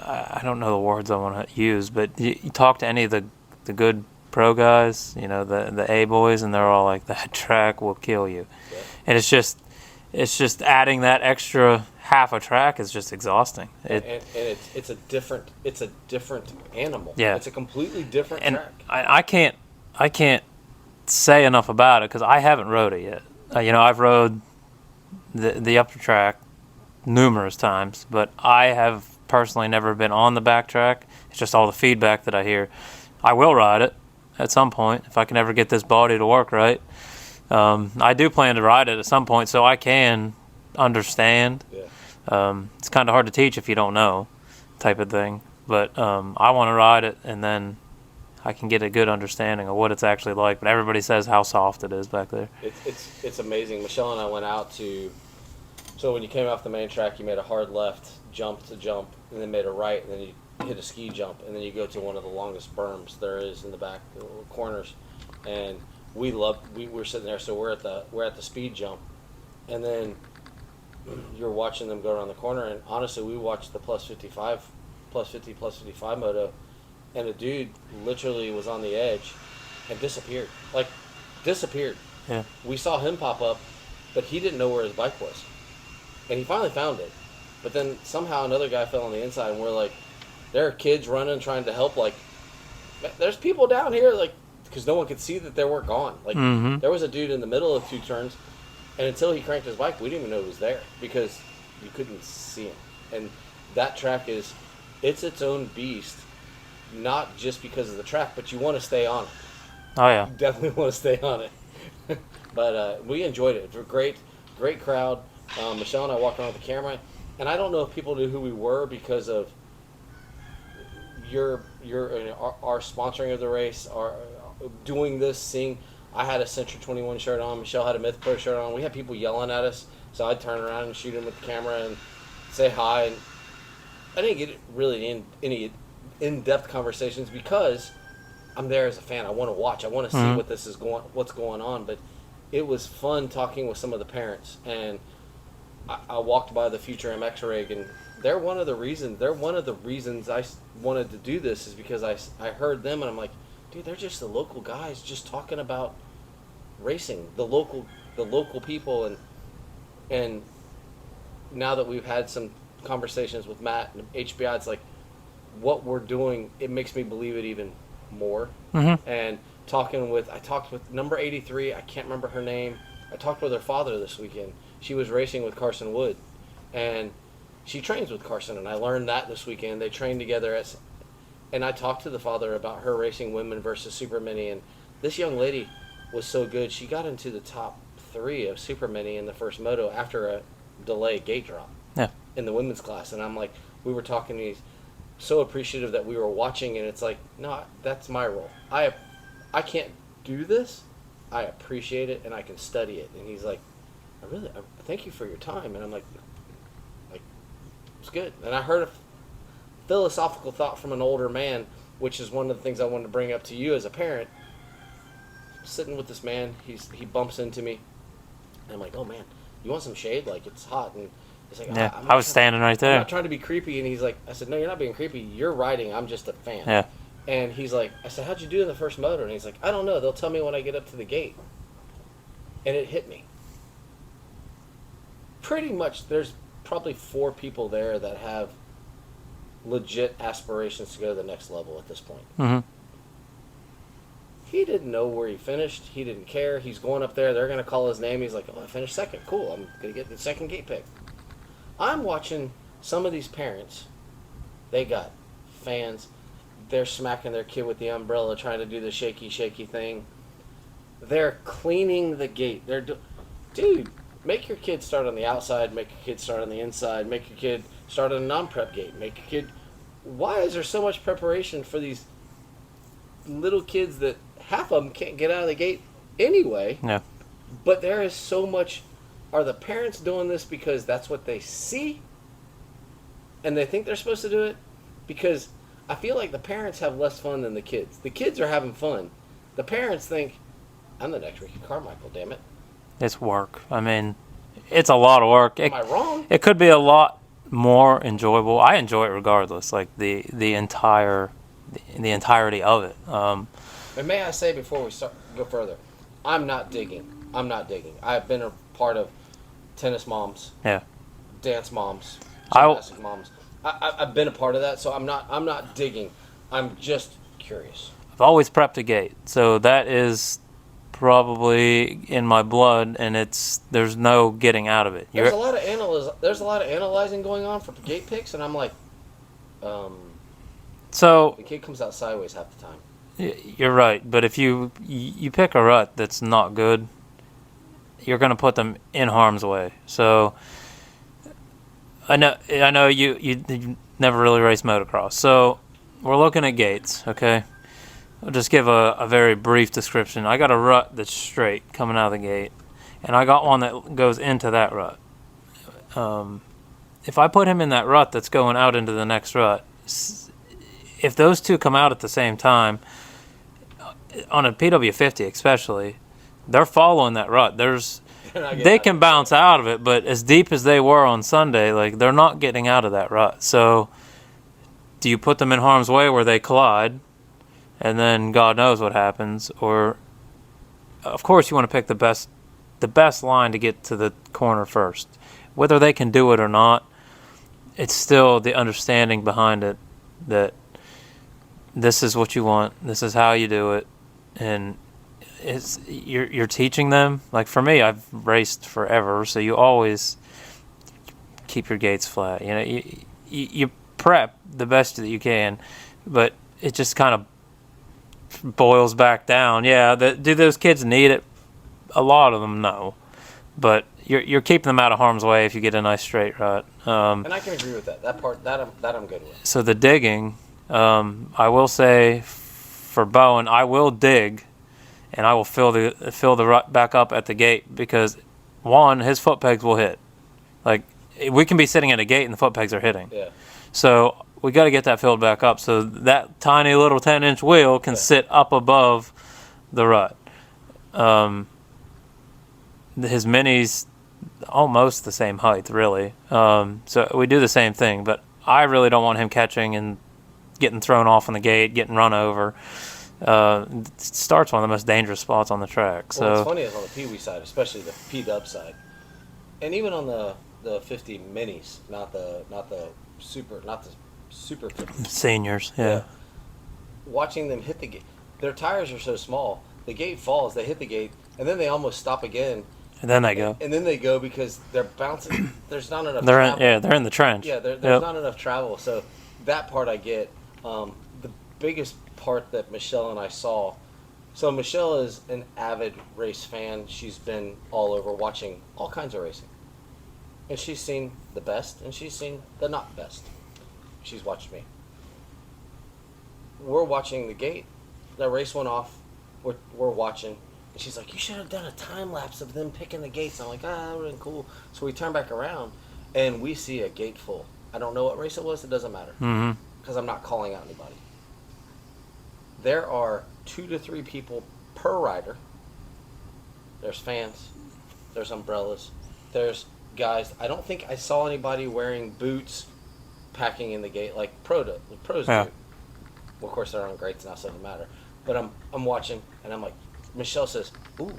I don't know the words I want to use, but you talk to any of the good pro guys, you know, the A boys, and they're all like, that track will kill you. Yeah. And it's just adding that extra half a track is just exhausting. And it's a different animal. Yeah. It's a completely different And track. I can't say enough about it because I haven't rode it yet. You know, I've rode the upper track numerous times, but I have personally never been on the back track. It's just all the feedback that I hear. I will ride it at some point if I can ever get this body to work right. I do plan to ride it at some point so I can understand. Yeah. It's kind of hard to teach if you don't know, type of thing. But I want to ride it, and then I can get a good understanding of what it's actually like. But everybody says how soft it is back there. It's amazing. Michelle and I went out to. So when you came off the main track, you made a hard left, jump to jump, and then made a right, and then you hit a ski jump, and then you go to one of the longest berms there is in the back corners, and we were sitting there. So we're at the speed jump, and then you're watching them go around the corner, and honestly, we watched the plus 50, plus 55 moto, and a dude literally was on the edge and disappeared. Yeah. We saw him pop up, but he didn't know where his bike was. And he finally found it. But then somehow another guy fell on the inside, and we're like, there are kids running, trying to help. Like, there's people down here, like, because no one could see that they were gone. Like, there was a dude in the middle of two turns, and until he cranked his bike, we didn't even know he was there because you couldn't see him. And that track it's its own beast, not just because of the track, but you want to stay on it. Oh, yeah. You definitely want to stay on it. But we enjoyed it. It was a great crowd. Michelle and I walked around with the camera, and I don't know if people knew who we were because of our sponsoring of the race, our doing this, seeing. I had a Century 21 shirt on. Michelle had a Myth Pro shirt on. We had people yelling at us, so I'd turn around and shoot them with the camera and say hi. And I didn't get really any in-depth conversations because I'm there as a fan. I want to watch. I want to see what's going on. But it was fun talking with some of the parents, and I walked by the Future MX rig, and they're one of the reasons I wanted to do this is because I heard them and I'm like, dude, they're just the local guys just talking about racing, the local people, and now that we've had some conversations with Matt and HBI, it's like what we're doing, it makes me believe it even more. Mm-hmm. And I talked with number 83, I can't remember her name. I talked with her father this weekend. She was racing with Carson Wood, and she trains with Carson, and I learned that this weekend. They train together and I talked to the father about her racing women versus super mini, and this young lady was so good. She got into the top 3 of super mini in the first moto after a delay gate drop. Yeah. In the women's class, and I'm like, we were talking, and he's so appreciative that we were watching, and it's like, no, that's my role. I can't do this. I appreciate it, and I can study it. And he's like, I thank you for your time. And I'm like, it's good. And I heard a philosophical thought from an older man, which is one of the things I wanted to bring up to you as a parent. Sitting with this man, he bumps into me, and I'm like, oh man, you want some shade? Like, it's hot. And he's like, Yeah, I was standing right I'm there. not trying to be creepy. And he's like, I said, no, you're not being creepy. You're riding. I'm just a fan. Yeah. And he's like, I said, how'd you do in the first moto? And he's like, I don't know. They'll tell me when I get up to the gate. And it hit me. Pretty much, there's probably 4 people there that have legit aspirations to go to the next level at this point. Mm-hmm. He didn't know where he finished. He didn't care. He's going up there. They're going to call his name. He's like, oh, I finished second. Cool. I'm going to get the second gate pick. I'm watching some of these parents. They got fans. They're smacking their kid with the umbrella, trying to do the shaky thing. They're cleaning the gate. Dude, make your kid start on the outside. Make your kid start on the inside. Make your kid start on a non-prep gate. Make your kid... Why is there so much preparation for these little kids that half of them can't get out of the gate anyway? Yeah. But there is so much... Are the parents doing this because that's what they see? And they think they're supposed to do it? Because I feel like the parents have less fun than the kids. The kids are having fun. The parents think, I'm the next Ricky Carmichael, damn it. It's work. I mean, it's a lot of work. Am I wrong? It could be a lot more enjoyable. I enjoy it regardless, like the entirety of it. And may I say before we go further, I'm not digging. I've been a part of tennis moms, Yeah. dance moms, gymnastic moms. I've been a part of that, so I'm not digging. I'm just curious. I've always prepped a gate, so that is probably in my blood, and there's no getting out of it. There's a lot of analyzing going on for gate picks, and I'm like, so the kid comes out sideways half the time. You're right, but if you pick a rut that's not good, you're going to put them in harm's way. So I know you never really raced motocross, so we're looking at gates, okay? I'll just give a very brief description. I got a rut that's straight coming out of the gate, and I got one that goes into that rut. If I put him in that rut that's going out into the next rut, if those two come out at the same time, on a PW50 especially, they're following that rut. They can bounce out of it, but as deep as they were on Sunday, like, they're not getting out of that rut. So do you put them in harm's way where they collide, and then God knows what happens? Or, of course, you want to pick the best line to get to the corner first. Whether they can do it or not, it's still the understanding behind it that this is what you want, this is how you do it, and you're teaching them. Like, for me, I've raced forever, so you always keep your gates flat. You know, you prep the best that you can, but it just kind of boils back down. Yeah, do those kids need it? A lot of them, no, but you're keeping them out of harm's way if you get a nice straight rut. And I can agree with that. That part, that I'm good with. So the digging, I will say, for Bowen, I will dig, and I will fill the rut back up at the gate, because one, his foot pegs will hit. Like, we can be sitting at a gate and the foot pegs are hitting. Yeah. So we got to get that filled back up so that tiny little 10-inch wheel can sit up above the rut. His minis, almost the same height, really. So we do the same thing, but I really don't want him catching and getting thrown off on the gate, getting run over. It starts one of the most dangerous spots on the track. So Well, what's funny is on the Pee Wee side, especially the P Dub side, and even on the 50 minis, not the super 50s. seniors, yeah. Watching them hit the gate, their tires are so small. The gate falls, they hit the gate, and then they almost stop again. And then they go. And then they go because they're bouncing. There's not enough. They're in the trench. Yeah, there's Yep. not enough travel. So that part I get. The biggest part that Michelle and I saw. So Michelle is an avid race fan. She's been all over watching all kinds of racing, and she's seen the best and she's seen the not best. She's watched me. We're watching the gate. The race went off. We're watching. And she's like, you should have done a time lapse of them picking the gates. I'm like, that would have been cool. So we turn back around, and we see a gate full. I don't know what race it was. It doesn't matter. Because I'm not calling out anybody. There are 2 to 3 people per rider. There's fans. There's umbrellas. There's guys. I don't think I saw anybody wearing boots packing in the gate like pros do. Well, of course, they're on grates now, so it doesn't matter. But I'm watching, and I'm like, Michelle says, "Ooh,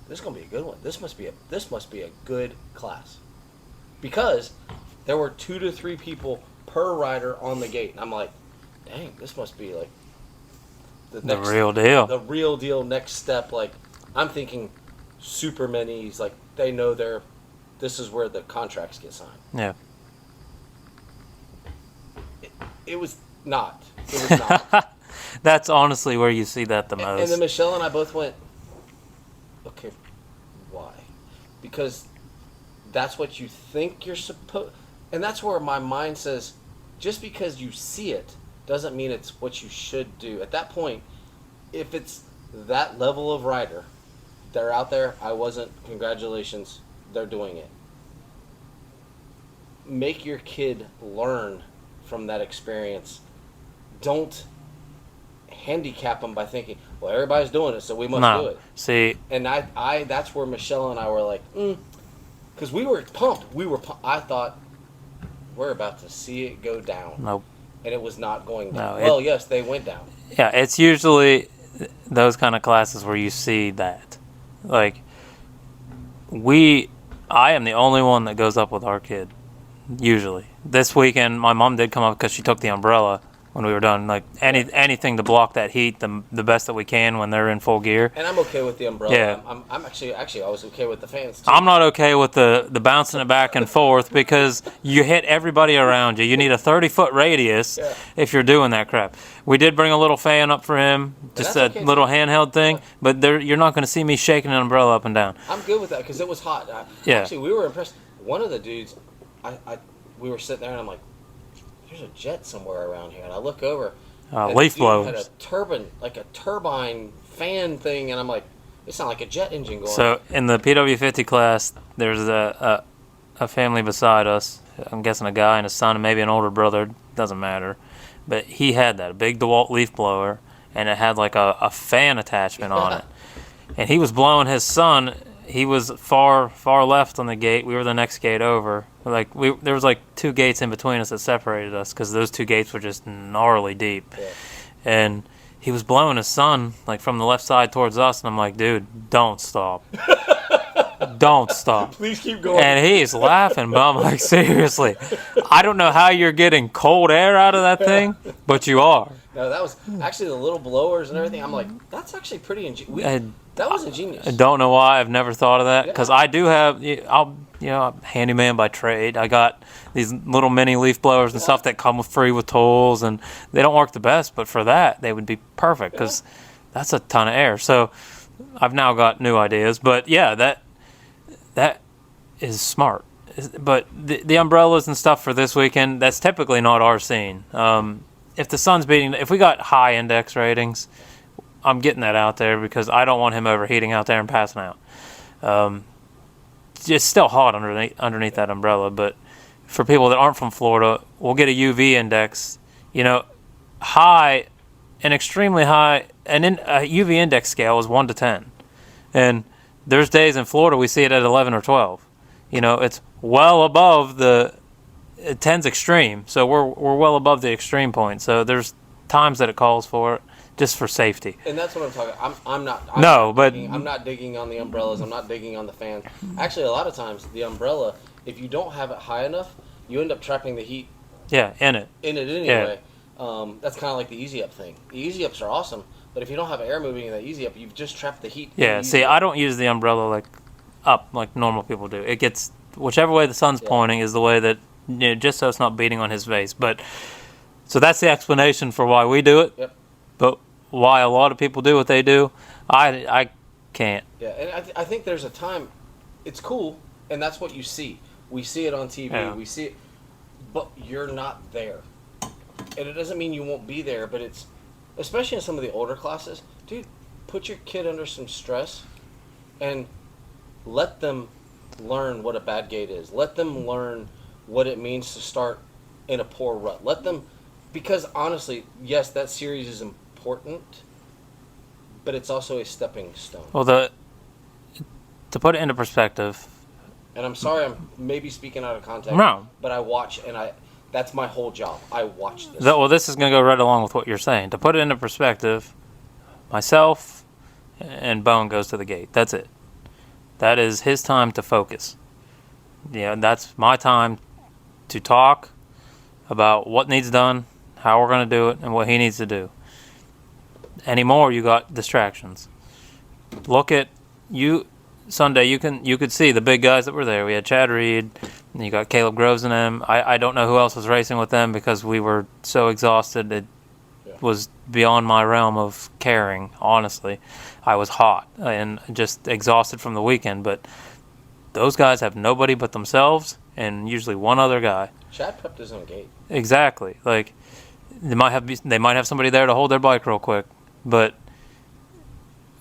this is gonna be a good one. This must be a good class," because there were 2 to 3 people per rider on the gate, and I'm like, "Dang, this must be like the real deal." The real deal next step. Like, I'm thinking super minis. Like, they know this is where the contracts get signed. Yeah. It was not. It was not. That's honestly where you see that the most. And then Michelle and I both went, okay, why? Because that's what you think you're supposed... And that's where my mind says, just because you see it doesn't mean it's what you should do. At that point, if it's that level of rider, they're out there, I wasn't, congratulations, they're doing it. Make your kid learn from that experience. Don't handicap them by thinking, well, everybody's doing it, so we must do it. See, and I that's where Michelle and I were like, because we were pumped. I thought we're about to see it go down. Nope. And it was not going down. No, well, yes, they went down. Yeah, it's usually those kind of classes where you see that. Like, I am the only one that goes up with our kid, usually. This weekend, my mom did come up because she took the umbrella when we were done. Like, anything to block that heat, the best that we can when they're in full gear. And I'm okay with the umbrella. Yeah. I'm actually I was okay with the fans too. I'm not okay with the bouncing it back and forth because you hit everybody around you. You need a 30-foot radius if you're doing that crap. We did bring a little fan up for him, just a little handheld thing, but you're not going to see me shaking an umbrella up and down. I'm good with that because it was hot. Actually, we were impressed. One of the dudes, we were sitting there and I'm like, there's a Jett somewhere around here, and I look over. Leaf blowers. Had a turbine, like a turbine fan thing, and I'm like, it sounds like a jet engine going. So in the PW50 class, there's a family beside us. I'm guessing a guy and a son and maybe an older brother. Doesn't matter, but he had a big DeWalt leaf blower, and it had like a fan attachment on it, and he was blowing his son. He was far left on the gate. We were the next gate over. There was like 2 gates in between us that separated us because those 2 gates were just gnarly deep. Yeah. And he was blowing his son like from the left side towards us, and I'm like, dude, don't stop. Don't stop. Please keep going. And he's laughing, but I'm like, seriously, I don't know how you're getting cold air out of that thing, but you are. No, that was actually the little blowers and everything. I'm like, that's actually pretty ingenious. That was ingenious. I don't know why I've never thought of that because I do have, I'm a handyman by trade. I got these little mini leaf blowers and stuff that come free with tools, and they don't work the best, but for that they would be perfect because that's a ton of air. So I've now got new ideas, but yeah, that is smart. But the umbrellas and stuff for this weekend, that's typically not our scene. If the sun's beating, if we got high index ratings, I'm getting that out there because I don't want him overheating out there and passing out. It's still hot underneath that umbrella, but for people that aren't from Florida, we'll get a UV index, high and extremely high, and a UV index scale is 1 to 10. And there's days in Florida we see it at 11 or 12. It's well above the 10's extreme. So we're well above the extreme point. So there's times that it calls for it just for safety. And that's what I'm talking about. I'm not digging on the umbrellas. I'm not digging on the fans. Actually, a lot of times the umbrella, if you don't have it high enough, you end up trapping the heat. Yeah, in it Anyway. Yeah. That's kind of like the easy up thing. The easy ups are awesome, but if you don't have air moving in that easy up, you've just trapped the heat. Yeah. See, I don't use the umbrella like up like normal people do. It gets whichever way the sun's pointing is the way that just so it's not beating on his face. But so that's the explanation for why we do it. Yep. But why a lot of people do what they do, I can't. Yeah, and I think there's a time, it's cool, and that's what you see. We see it on TV, we see it, but you're not there. And it doesn't mean you won't be there, but it's, especially in some of the older classes, dude, put your kid under some stress and let them learn what a bad gait is. Let them learn what it means to start in a poor rut. Let them, because honestly, yes, that series is important, but it's also a stepping stone. Well, to put it into perspective, and I'm sorry I'm maybe speaking out of context, no, but I watch, and that's my whole job. I watch this. Well, this is going to go right along with what you're saying. To put it into perspective, myself and Bone goes to the gate. That's it. That is his time to focus. Yeah, that's my time to talk about what needs done, how we're going to do it, and what he needs to do. Anymore, you got distractions. Look at you Sunday. You could see the big guys that were there. We had Chad Reed, and you got Caleb Groves and them. I don't know who else was racing with them because we were so exhausted. It was beyond my realm of caring. Honestly, I was hot and just exhausted from the weekend. But those guys have nobody but themselves and usually one other guy. Chad prepped his own gate. Exactly. Like they might have somebody there to hold their bike real quick, but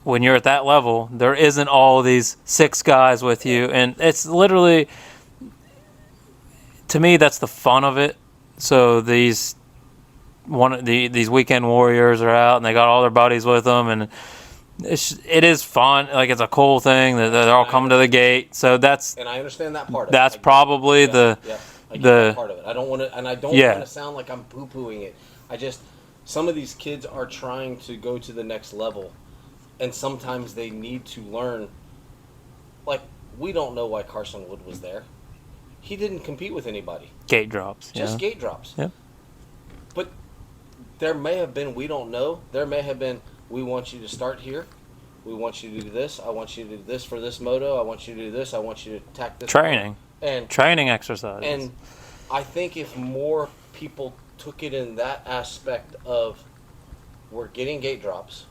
when you're at that level, there isn't all these 6 guys with you, and it's literally, to me, that's the fun of it. So these weekend warriors are out, and they got all their buddies with them, and it is fun. Like it's a cool thing that they're all coming to the gate. So that's, and I understand that part of that's it. probably I get that part of it. I don't want to, and I don't want to sound like I'm poo-pooing it. Some of these kids are trying to go to the next level. And sometimes they need to learn. Like, we don't know why Carson Wood was there. He didn't compete with anybody. Gate drops. Just gate drops. Yeah. But there may have been, we don't know. There may have been, we want you to start here. We want you to do this. I want you to do this for this moto. I want you to do this. I want you to attack this. Training. And training exercises. And I think if more people took it in that aspect of, we're getting gate drops.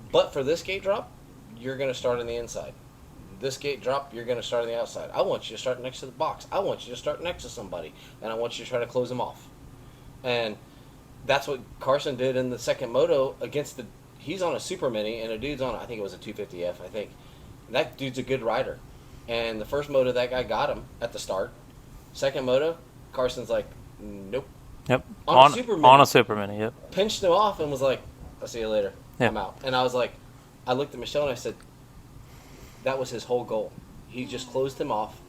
But for this gate drop, you're going to start on the inside. This gate drop, you're going to start on the outside. I want you to start next to the box. I want you to start next to somebody. And I want you to try to close them off. And that's what Carson did in the second moto against he's on a super mini, and a dude's on, I think it was a 250F, I think. And that dude's a good rider. And the first moto, that guy got him at the start. Second moto, Carson's like, nope. Yep. On a super mini, yep. Pinched him off and was like, I'll see you later. Yeah. I'm out. And I was like, I looked at Michelle and I said, that was his whole goal. He just closed him off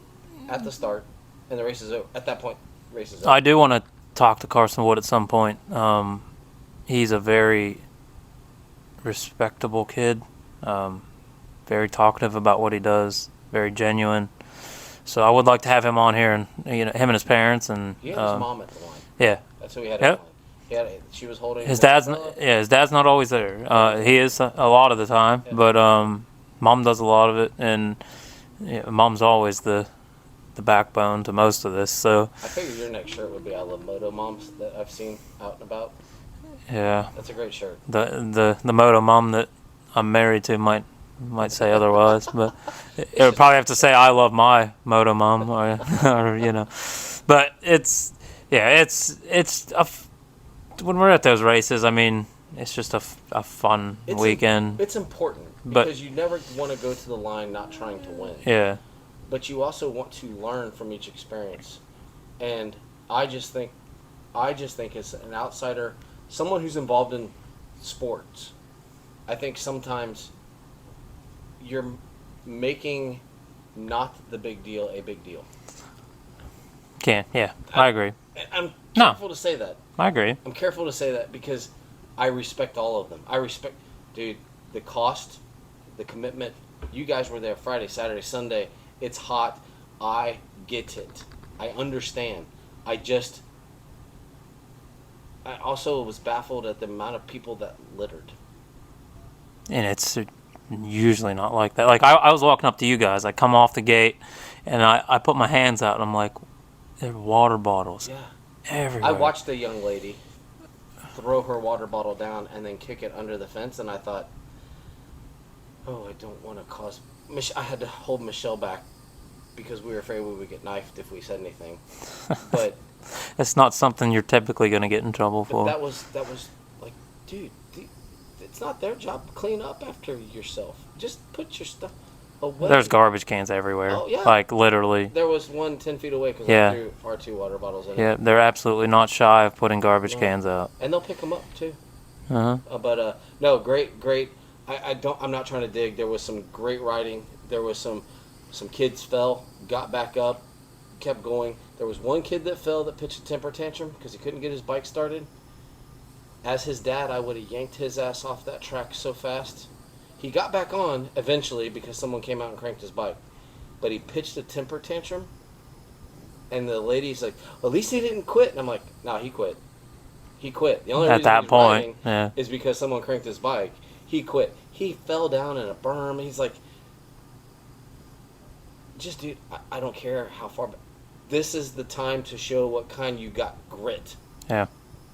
at the start, and the race is over. At that point, race is over. I do want to talk to Carson Wood at some point. He's a very respectable kid, very talkative about what he does, very genuine. So I would like to have him on here, and him and his parents, and he had his mom at the line. Yeah, that's who he had at the line. She was holding his dad's. His dad's not always there. He is a lot of the time, but mom does a lot of it, and mom's always the backbone to most of this. So I figured your next shirt would be "I love Moto Moms" that I've seen out and about. Yeah, that's a great shirt. The Moto Mom that I'm married to might say otherwise, but it would probably have to say "I love my Moto Mom," or But it's when we're at those races, I mean, it's just a fun weekend. It's important because you never want to go to the line not trying to win. Yeah. But you also want to learn from each experience. And I just think as an outsider, someone who's involved in sports, I think sometimes you're making not the big deal a big deal. I agree. I'm No. careful to say that. I agree. I'm careful to say that because I respect all of them. Dude, the cost, the commitment. You guys were there Friday, Saturday, Sunday. It's hot. I get it. I understand. I also was baffled at the amount of people that littered. And it's usually not like that. Like, I was walking up to you guys. I come off the gate, and I put my hands out, and I'm like, there are water bottles everywhere. I watched a young lady throw her water bottle down and then kick it under the fence, and I thought, oh, I don't want to cause... I had to hold Michelle back because we were afraid we would get knifed if we said anything. But it's not something you're typically going to get in trouble for. That was like, dude, it's not their job to clean up after yourself. Just put your stuff away. There's garbage cans everywhere. Oh, yeah. Like, literally. There was one 10 feet away because Yeah. I threw our 2 water bottles in Yeah, it. they're absolutely not shy of putting garbage No. cans out. And they'll pick them up, too. Uh-huh. No, great. I'm not trying to dig. There was some great riding. There was some kids fell, got back up, kept going. There was one kid that fell that pitched a temper tantrum because he couldn't get his bike started. As his dad, I would have yanked his ass off that track so fast. He got back on eventually because someone came out and cranked his bike. But he pitched a temper tantrum, and the lady's like, at least he didn't quit. And I'm like, no, he quit. He quit. The only At reason that he's point, riding is because someone cranked his bike. He quit. He fell down in a berm. He's like, just, dude, I don't care how far back. This is the time to show what kind you got grit. Yeah.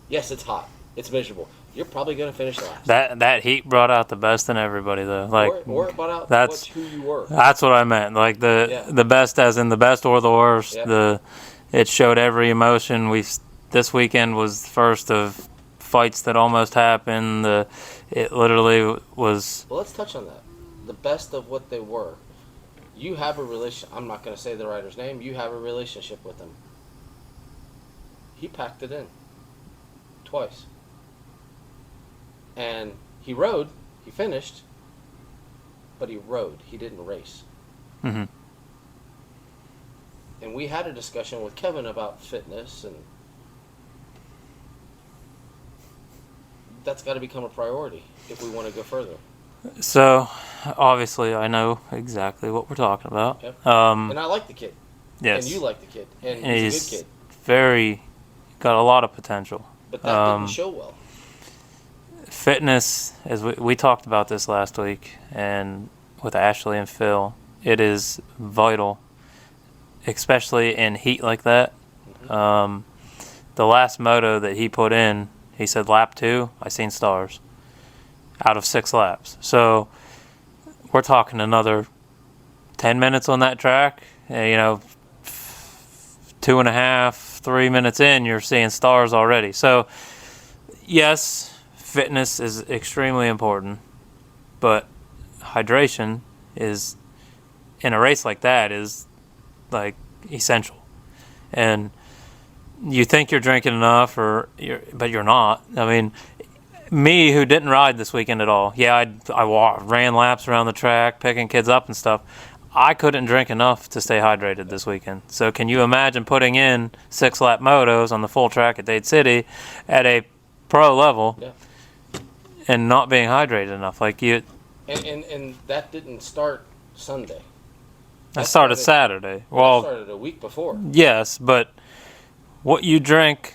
Yes, it's hot. It's miserable. You're probably going to finish last. That heat brought out the best in everybody, though. Like, or it brought out that's who you were. That's what I meant. Like, the best, as in the best or the worst. Yeah. It showed every emotion. This weekend was the first of fights that almost happened. It literally was. Well, let's touch on that. The best of what they were. You have a relation. I'm not going to say the rider's name. You have a relationship with him. He packed it in twice. And he rode. He finished. But he rode. He didn't race. Mm-hmm. And we had a discussion with Kevin about fitness, and that's got to become a priority if we want to go further. So, obviously, I know exactly what we're talking about. Yep. And I like the kid. Yes. And you like the kid. And he's a good kid. Got a lot of potential. But that didn't show well. Fitness, as we talked about this last week, and with Ashley and Phil, it is vital, especially in heat like that. Mm-hmm. The last moto that he put in, he said lap 2, I seen stars out of 6 laps. So we're talking another 10 minutes on that track. 2.5, 3 minutes in, you're seeing stars already. So yes, fitness is extremely important, but hydration is, in a race like that, is like essential. And you think you're drinking enough, but you're not. I mean, me, who didn't ride this weekend at all, I ran laps around the track, picking kids up and stuff. I couldn't drink enough to stay hydrated this weekend. So can you imagine putting in 6-lap motos on the full track at Dade City at a pro level and not being hydrated enough? Like you. And that didn't start Sunday. That started Saturday. Well, that started a week before. Yes, but what you drink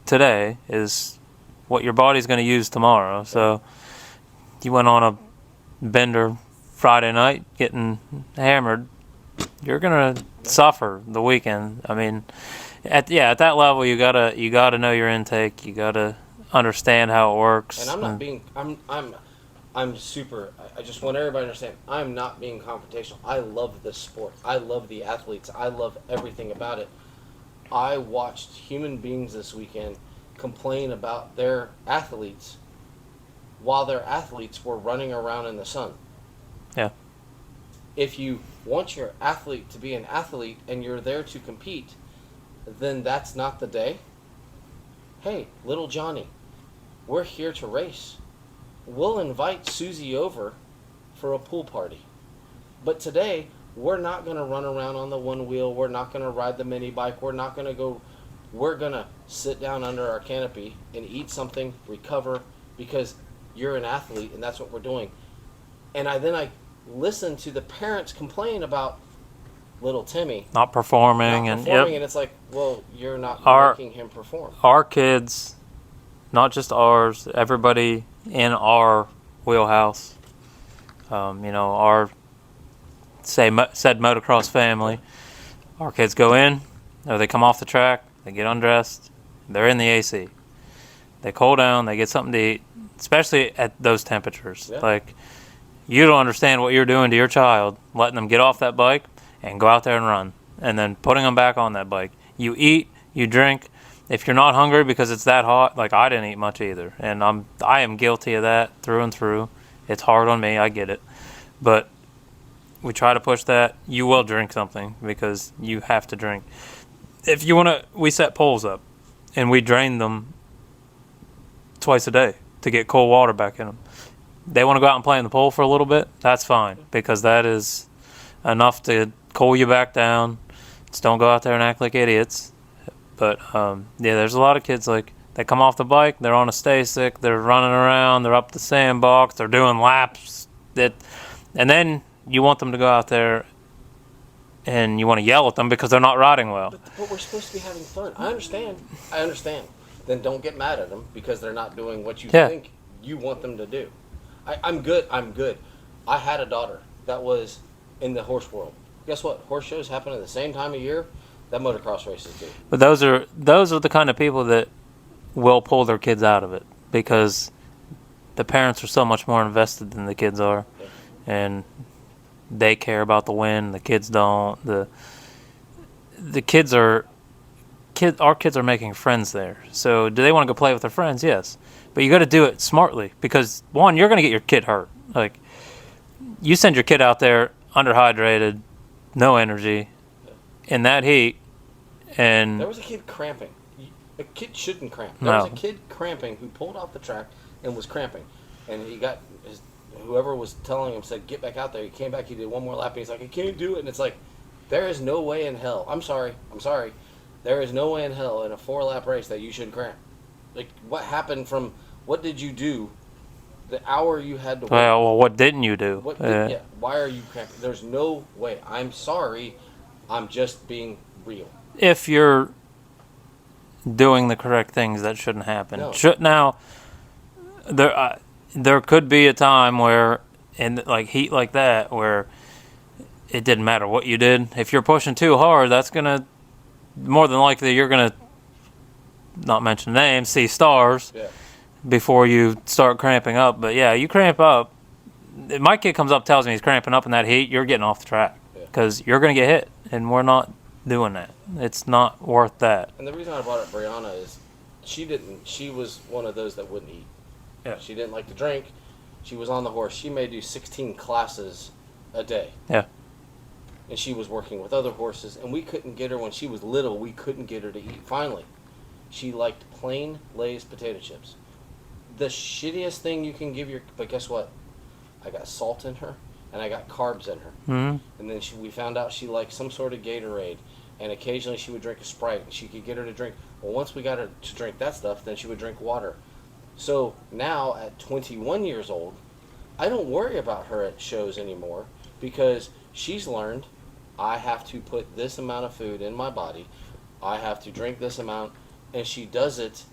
today is what your body's going to use tomorrow. So you went on a bender Friday night getting hammered, you're going to suffer the weekend. I mean, at that level, you gotta know your intake. You gotta understand how it works. And I'm not being I'm super. I just want everybody to understand. I'm not being confrontational. I love this sport. I love the athletes. I love everything about it. I watched human beings this weekend complain about their athletes while their athletes were running around in the sun. Yeah. If you want your athlete to be an athlete and you're there to compete, then that's not the day. Hey, little Johnny, we're here to race. We'll invite Susie over for a pool party. But today, we're not going to run around on the one wheel. We're not going to ride the mini bike. We're not going to go. We're going to sit down under our canopy and eat something, recover, because you're an athlete and that's what we're doing. And I listen to the parents complain about little Timmy not performing, and it's like, well, you're not making him perform. Our kids, not just ours, everybody in our wheelhouse, our said motocross family, our kids go in, or they come off the track, they get undressed, they're in the AC, they cool down, they get something to eat, especially at those temperatures. Yeah. Like, you don't understand what you're doing to your child, letting them get off that bike and go out there and run, and then putting them back on that bike. You eat, you drink. If you're not hungry because it's that hot, like I didn't eat much either, and I am guilty of that through and through. It's hard on me, I get it, but we try to push that. You will drink something because you have to drink. If you want to, we set poles up, and we drain them twice a day to get cold water back in them. They want to go out and play in the pool for a little bit, that's fine, because that is enough to cool you back down. Just don't go out there and act like idiots. But there's a lot of kids, like, they come off the bike, they're on a stay stick, they're running around, they're up the sandbox, they're doing laps, and then you want them to go out there and you want to yell at them because they're not riding well. But we're supposed to be having fun. I understand. Then don't get mad at them because they're not doing what you think you want them to do. I'm good. I had a daughter that was in the horse world. Guess what? Horse shows happen at the same time of year that motocross races do. But those are the kind of people that will pull their kids out of it because the parents are so much more invested than the kids are, and they care about the win. The kids don't. Our kids are making friends there. So do they want to go play with their friends? Yes. But you got to do it smartly because, one, you're going to get your kid hurt. Like, you send your kid out there underhydrated, no energy, in that heat, and... There was a kid cramping. A kid shouldn't cramp. No. There was a kid cramping who pulled off the track and was cramping. And he got... Whoever was telling him said, get back out there. He came back, he did one more lap, and he's like, I can't do it. And it's like, there is no way in hell. I'm sorry. There is no way in hell in a 4-lap race that you should cramp. Like, what happened from... What did you do the hour you had to wait? Well, what didn't you do? Why are you cramping? There's no way. I'm sorry. I'm just being real. If you're doing the correct things, that shouldn't happen. No. Now, there could be a time where, in like heat like that, where it didn't matter what you did. If you're pushing too hard, that's gonna more than likely you're gonna, not mention names, see stars. Yeah. Before you start cramping up. But yeah, you cramp up. If my kid comes up, tells me he's cramping up in that heat, you're getting off the track because you're going to get hit, and we're not doing that. It's not worth that. And the reason I brought up Brianna is she was one of those that wouldn't eat. Yeah. She didn't like to drink. She was on the horse. She may do 16 classes a day. Yeah. And she was working with other horses, and we couldn't get her when she was little. We couldn't get her to eat. Finally, she liked plain Lay's potato chips. The shittiest thing you can give but guess what? I got salt in her, and I got carbs in her. Mm-hmm. And then we found out she liked some sort of Gatorade, and occasionally she would drink a Sprite, and she could get her to drink. Well, once we got her to drink that stuff, then she would drink water. So now, at 21 years old, I don't worry about her at shows anymore because she's learned I have to put this amount of food in my body, I have to drink this amount, and she does it.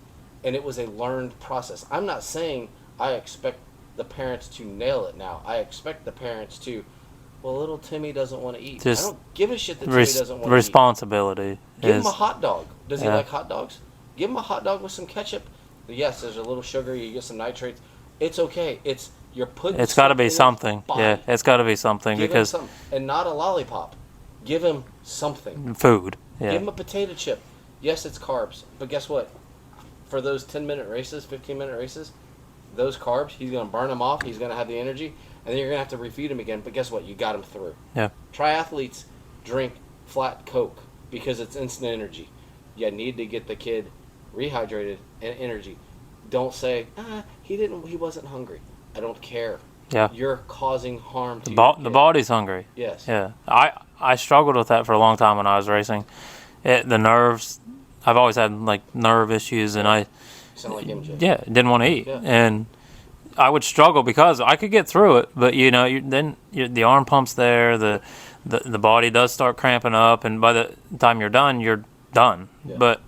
And it was a learned process. I'm not saying I expect the parents to nail it now. I expect the parents to, well, little Timmy doesn't want to eat. Just I don't give a shit that Timmy doesn't want to eat. Responsibility. Give him a hot dog. Does he like hot dogs? Give him a hot dog with some ketchup. Yes, there's a little sugar. You get some nitrates. It's okay. You're putting. It's got to be something. Yeah, it's got to be something Give because him something. And not a lollipop. Give him something. Food. Yeah. Give him a potato chip. Yes, it's carbs, but guess what? For those 10-minute races, 15-minute races, those carbs, he's going to burn them off. He's going to have the energy, and then you're going to have to refeed him again. But guess what? You got him through. Yeah. Triathletes drink flat Coke because it's instant energy. You need to get the kid rehydrated and energy. Don't say, he wasn't hungry. I don't care. Yeah. you're causing harm to The body's hungry. Yes. Yeah. I struggled with that for a long time when I was racing. The nerves. I've always had like nerve issues, and I Sound like MJ. didn't want to eat, Yeah. and I would struggle because I could get through it, but the arm pump's there, the body does start cramping up, and by the time you're done. Yeah. But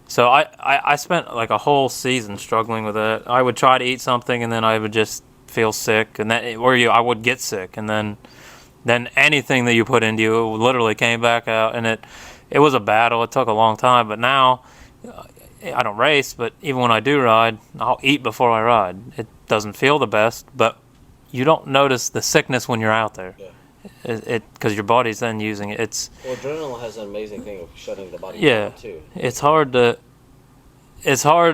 so I spent like a whole season struggling with it. I would try to eat something, and then I would just feel sick, and I would get sick, and then anything that you put into you literally came back out, and it was a battle. It took a long time, but now I don't race, but even when I do ride, I'll eat before I ride. It doesn't feel the best, but you don't notice the sickness when you're out there. Yeah. Because your body's then using it. Well, adrenaline has an amazing thing of shutting the body Yeah, down too. it's hard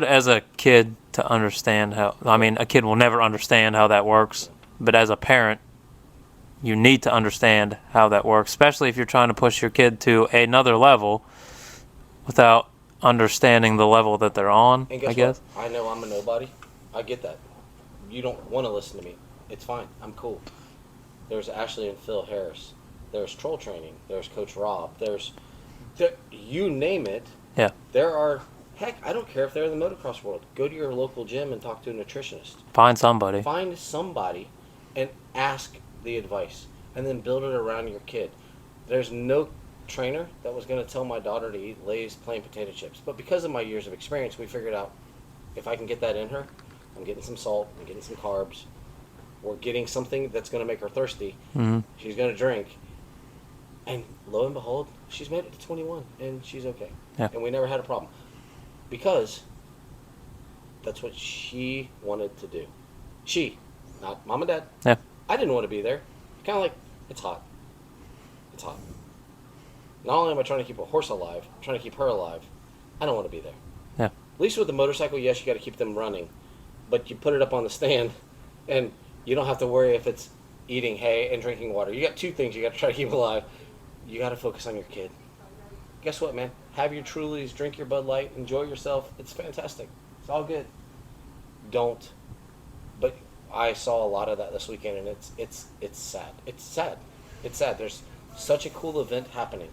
as a kid to understand how. I mean, a kid will never understand how that works, but as a parent, you need to understand how that works, especially if you're trying to push your kid to another level without understanding the level that they're on. And guess I guess. what? I know I'm a nobody. I get that. You don't want to listen to me. It's fine. I'm cool. There's Ashley and Phil Harris. There's Troll Training. There's Coach Rob. You name it. Yeah. There are. Heck, I don't care if they're in the motocross world. Go to your local gym and talk to a nutritionist. Find somebody. Find somebody and ask the advice, and then build it around your kid. There's no trainer that was going to tell my daughter to eat Lay's plain potato chips, but because of my years of experience, we figured out if I can get that in her, I'm getting some salt, I'm getting some carbs, we're getting something that's going to make her thirsty. Mm-hmm. She's going to drink, and lo and behold, she's made it to 21, and she's okay. Yeah. And we never had a problem because that's what she wanted to do. She, not mom and dad. Yeah. I didn't want to be there. Kind of like, it's hot. It's hot. Not only am I trying to keep a horse alive, I'm trying to keep her alive. I don't want to be there. Yeah. At least with the motorcycle, yes, you got to keep them running. But you put it up on the stand, and you don't have to worry if it's eating hay and drinking water. You got two things you got to try to keep alive. You got to focus on your kid. Guess what, man? Have your Trulies, drink your Bud Light, enjoy yourself. It's fantastic. It's all good. Don't. But I saw a lot of that this weekend, and it's sad. It's sad. It's sad. There's such a cool event happening,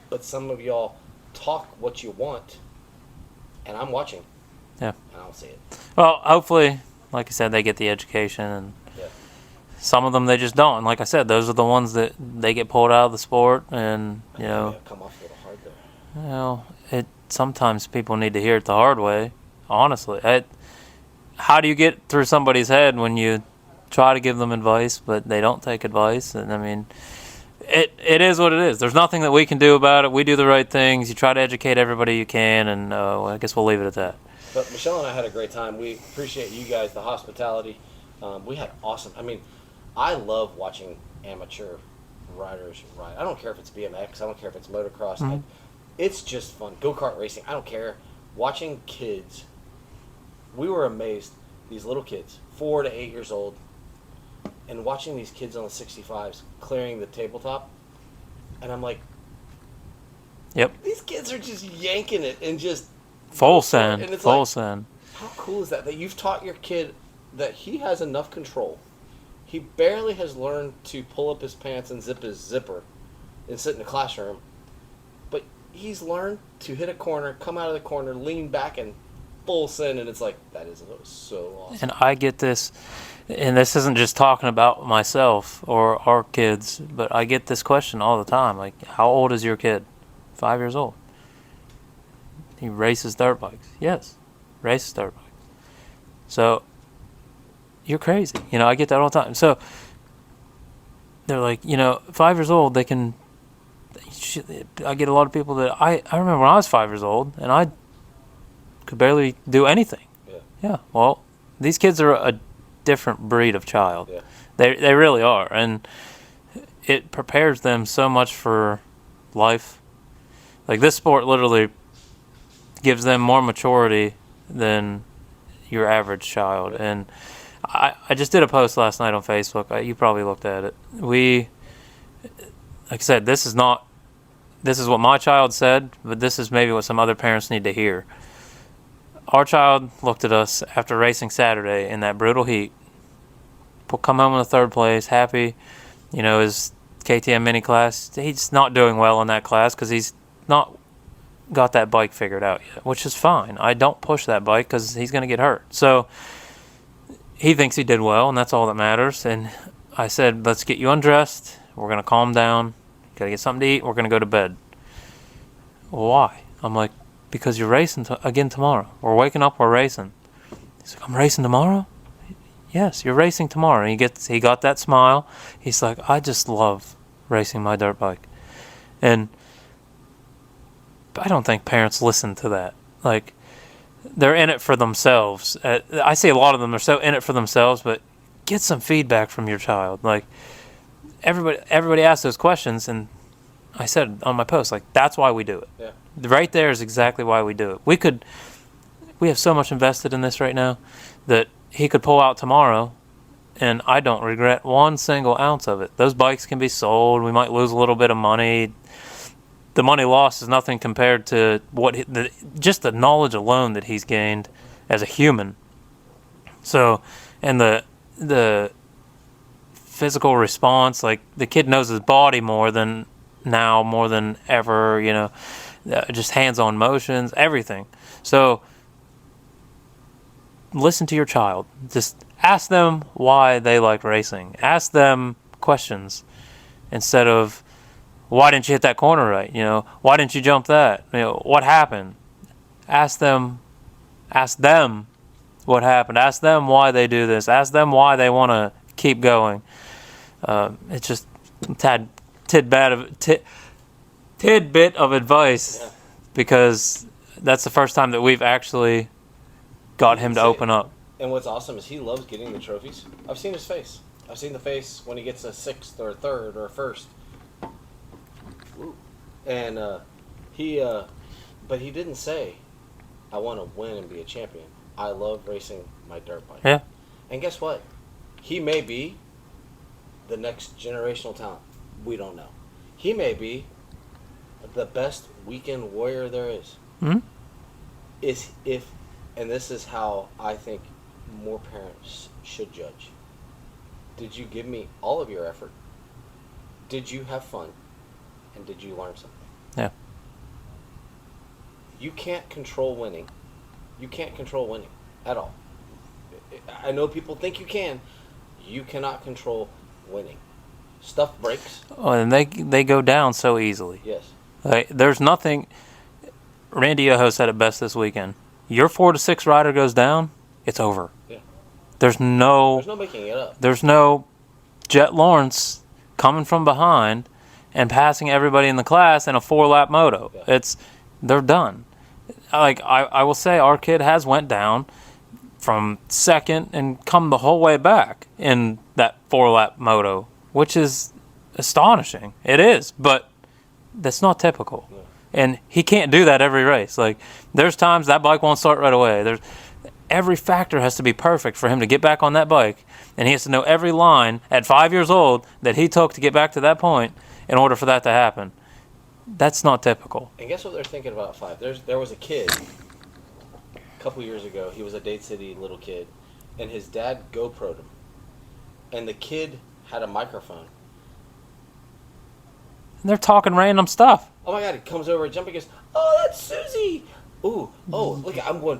but some of y'all talk what you want, and I'm watching. Yeah. And I don't see it. Well, hopefully, like I said, they get the education, and some of them they just don't. And like I said, those are the ones that they get pulled out of the sport, and Come off a little hard there. Sometimes people need to hear it the hard way. Honestly, how do you get through somebody's head when you try to give them advice, but they don't take advice? And I mean, it is what it is. There's nothing that we can do about it. We do the right things. You try to educate everybody you can, and I guess we'll leave it at that. But Michelle and I had a great time. We appreciate you guys, the hospitality. We had awesome. I mean, I love watching amateur riders ride. I don't care if it's BMX. I don't care if it's motocross. Mm-hmm. It's just fun. Go-kart racing. I don't care. Watching kids. We were amazed. These little kids, 4 to 8 years old, and watching these kids on the 65s clearing the tabletop. And I'm like, Yep. These kids are just yanking it and just full send. And it's Full like, send. how cool is that? That you've taught your kid that he has enough control. He barely has learned to pull up his pants and zip his zipper and sit in the classroom. But he's learned to hit a corner, come out of the corner, lean back, and full send. And it's like, that is so awesome. And I get this, and this isn't just talking about myself or our kids, but I get this question all the time. Like, how old is your kid? 5 years old. He races dirt bikes. Yes, races dirt bikes. So, you're crazy. I get that all the time. So, they're like, 5 years old, they can... I get a lot of people that... I remember when I was 5 years old, and I could barely do anything. Yeah, well, these kids are a different breed of child. Yeah. They really are. And it prepares them so much for life. Like, this sport literally gives them more maturity than your average child. And I just did a post last night on Facebook. You probably looked at it. Like I said, this is what my child said, but this is maybe what some other parents need to hear. our child looked at us after racing Saturday in that brutal heat. Come home in the third place, happy. You know, his KTM mini class, he's not doing well in that class because he's not got that bike figured out yet, which is fine. I don't push that bike because he's going to get hurt. So he thinks he did well, and that's all that matters. And I said, let's get you undressed. We're going to calm down. Got to get something to eat. We're going to go to bed. Well, why? I'm like, because you're racing again tomorrow. We're waking up, we're racing. He's like, I'm racing tomorrow? Yes, you're racing tomorrow. And he got that smile. He's like, I just love racing my dirt bike. And I don't think parents listen to that. Like, they're in it for themselves. I see a lot of them are so in it for themselves, but get some feedback from your child. Like, everybody asks those questions, and I said on my post, like, that's why we do it. Yeah. Right there is exactly why we do it. We have so much invested in this right now that he could pull out tomorrow, and I don't regret one single ounce of it. Those bikes can be sold. We might lose a little bit of money. The money lost is nothing compared to just the knowledge alone that he's gained as a human. So, and the physical response, like the kid knows his body more than ever, you know, just hands-on motions, everything. So listen to your child. Just ask them why they like racing. Ask them questions instead of, why didn't you hit that corner right? You know, why didn't you jump that? You know, what happened? Ask them what happened. Ask them why they do this. Ask them why they want to keep going. It's just a tidbit of advice, because that's the first time that we've actually got him to open up. And what's awesome is he loves getting the trophies. I've seen his face. I've seen the face when he gets a 6th or a 3rd or a 1st. And but he didn't say, I want to win and be a champion. I love racing my dirt bike. Yeah. And guess what? He may be the next generational talent. We don't know. He may be the best weekend warrior there is. Mm-hmm. And this is how I think more parents should judge. Did you give me all of your effort? Did you have fun? And did you learn something? Yeah. You can't control winning. You can't control winning at all. I know people think you can. You cannot control winning. Stuff breaks. Oh, and they go down so easily. Yes. Like, there's nothing. Randy Yoho said it best this weekend. Your 4 to 6 rider goes down, it's over. Yeah. There's no making it up. There's no Jett Lawrence coming from behind and passing everybody in the class in a 4-lap moto. Yeah. They're done. Like, I will say, our kid has went down from 2nd and come the whole way back in that 4-lap moto, which is astonishing. It is, but that's not typical. Yeah. And he can't do that every race. Like, there's times that bike won't start right away. Every factor has to be perfect for him to get back on that bike, and he has to know every line at 5 years old that he took to get back to that point in order for that to happen. That's not typical. And guess what they're thinking about 5? There was a kid a couple years ago. He was a Dade City little kid, and his dad GoPro'd him. And the kid had a microphone. And they're talking random stuff. Oh my God, he comes over and jumping and goes, oh, that's Susie. Ooh, oh, look, I'm going,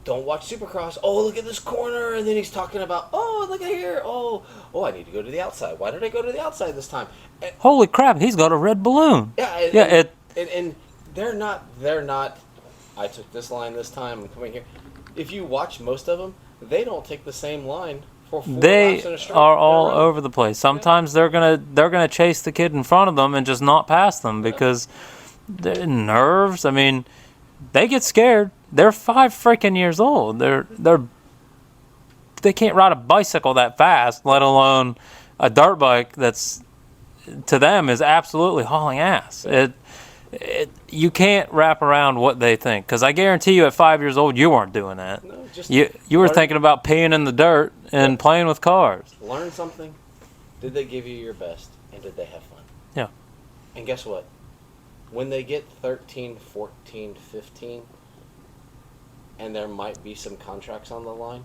don't watch Supercross. Oh, look at this corner. And then he's talking about, oh, look at here. Oh, I need to go to the outside. Why did I go to the outside this time? And, holy crap, he's got a red balloon. Yeah, and they're not, I took this line this time, I'm coming here. If you watch most of them, they don't take the same line for 4 laps in a straight. They are all over the place. Sometimes they're gonna chase the kid in front of them and just not pass them because their nerves. I mean, they get scared. They're 5 freaking years old. They can't ride a bicycle that fast, let alone a dirt bike that's, to them, is absolutely hauling ass. You can't wrap around what they think, because I guarantee you at 5 years old you weren't doing that. No, you were thinking about peeing in the dirt and playing with cars. Learn something. Did they give you your best, and did they have fun? Yeah. And guess what? When they get 13, 14, 15, and there might be some contracts on the line,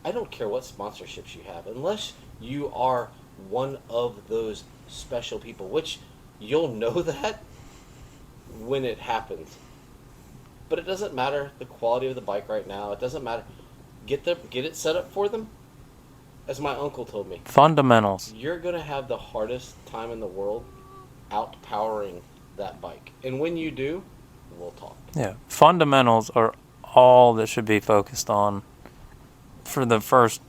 I don't care what sponsorships you have, unless you are one of those special people, which you'll know that when it happens. But it doesn't matter the quality of the bike right now. It doesn't matter. Get it set up for them. As my uncle told me, Fundamentals. you're going to have the hardest time in the world outpowering that bike. And when you do, we'll talk. Yeah. Fundamentals are all that should be focused on for the first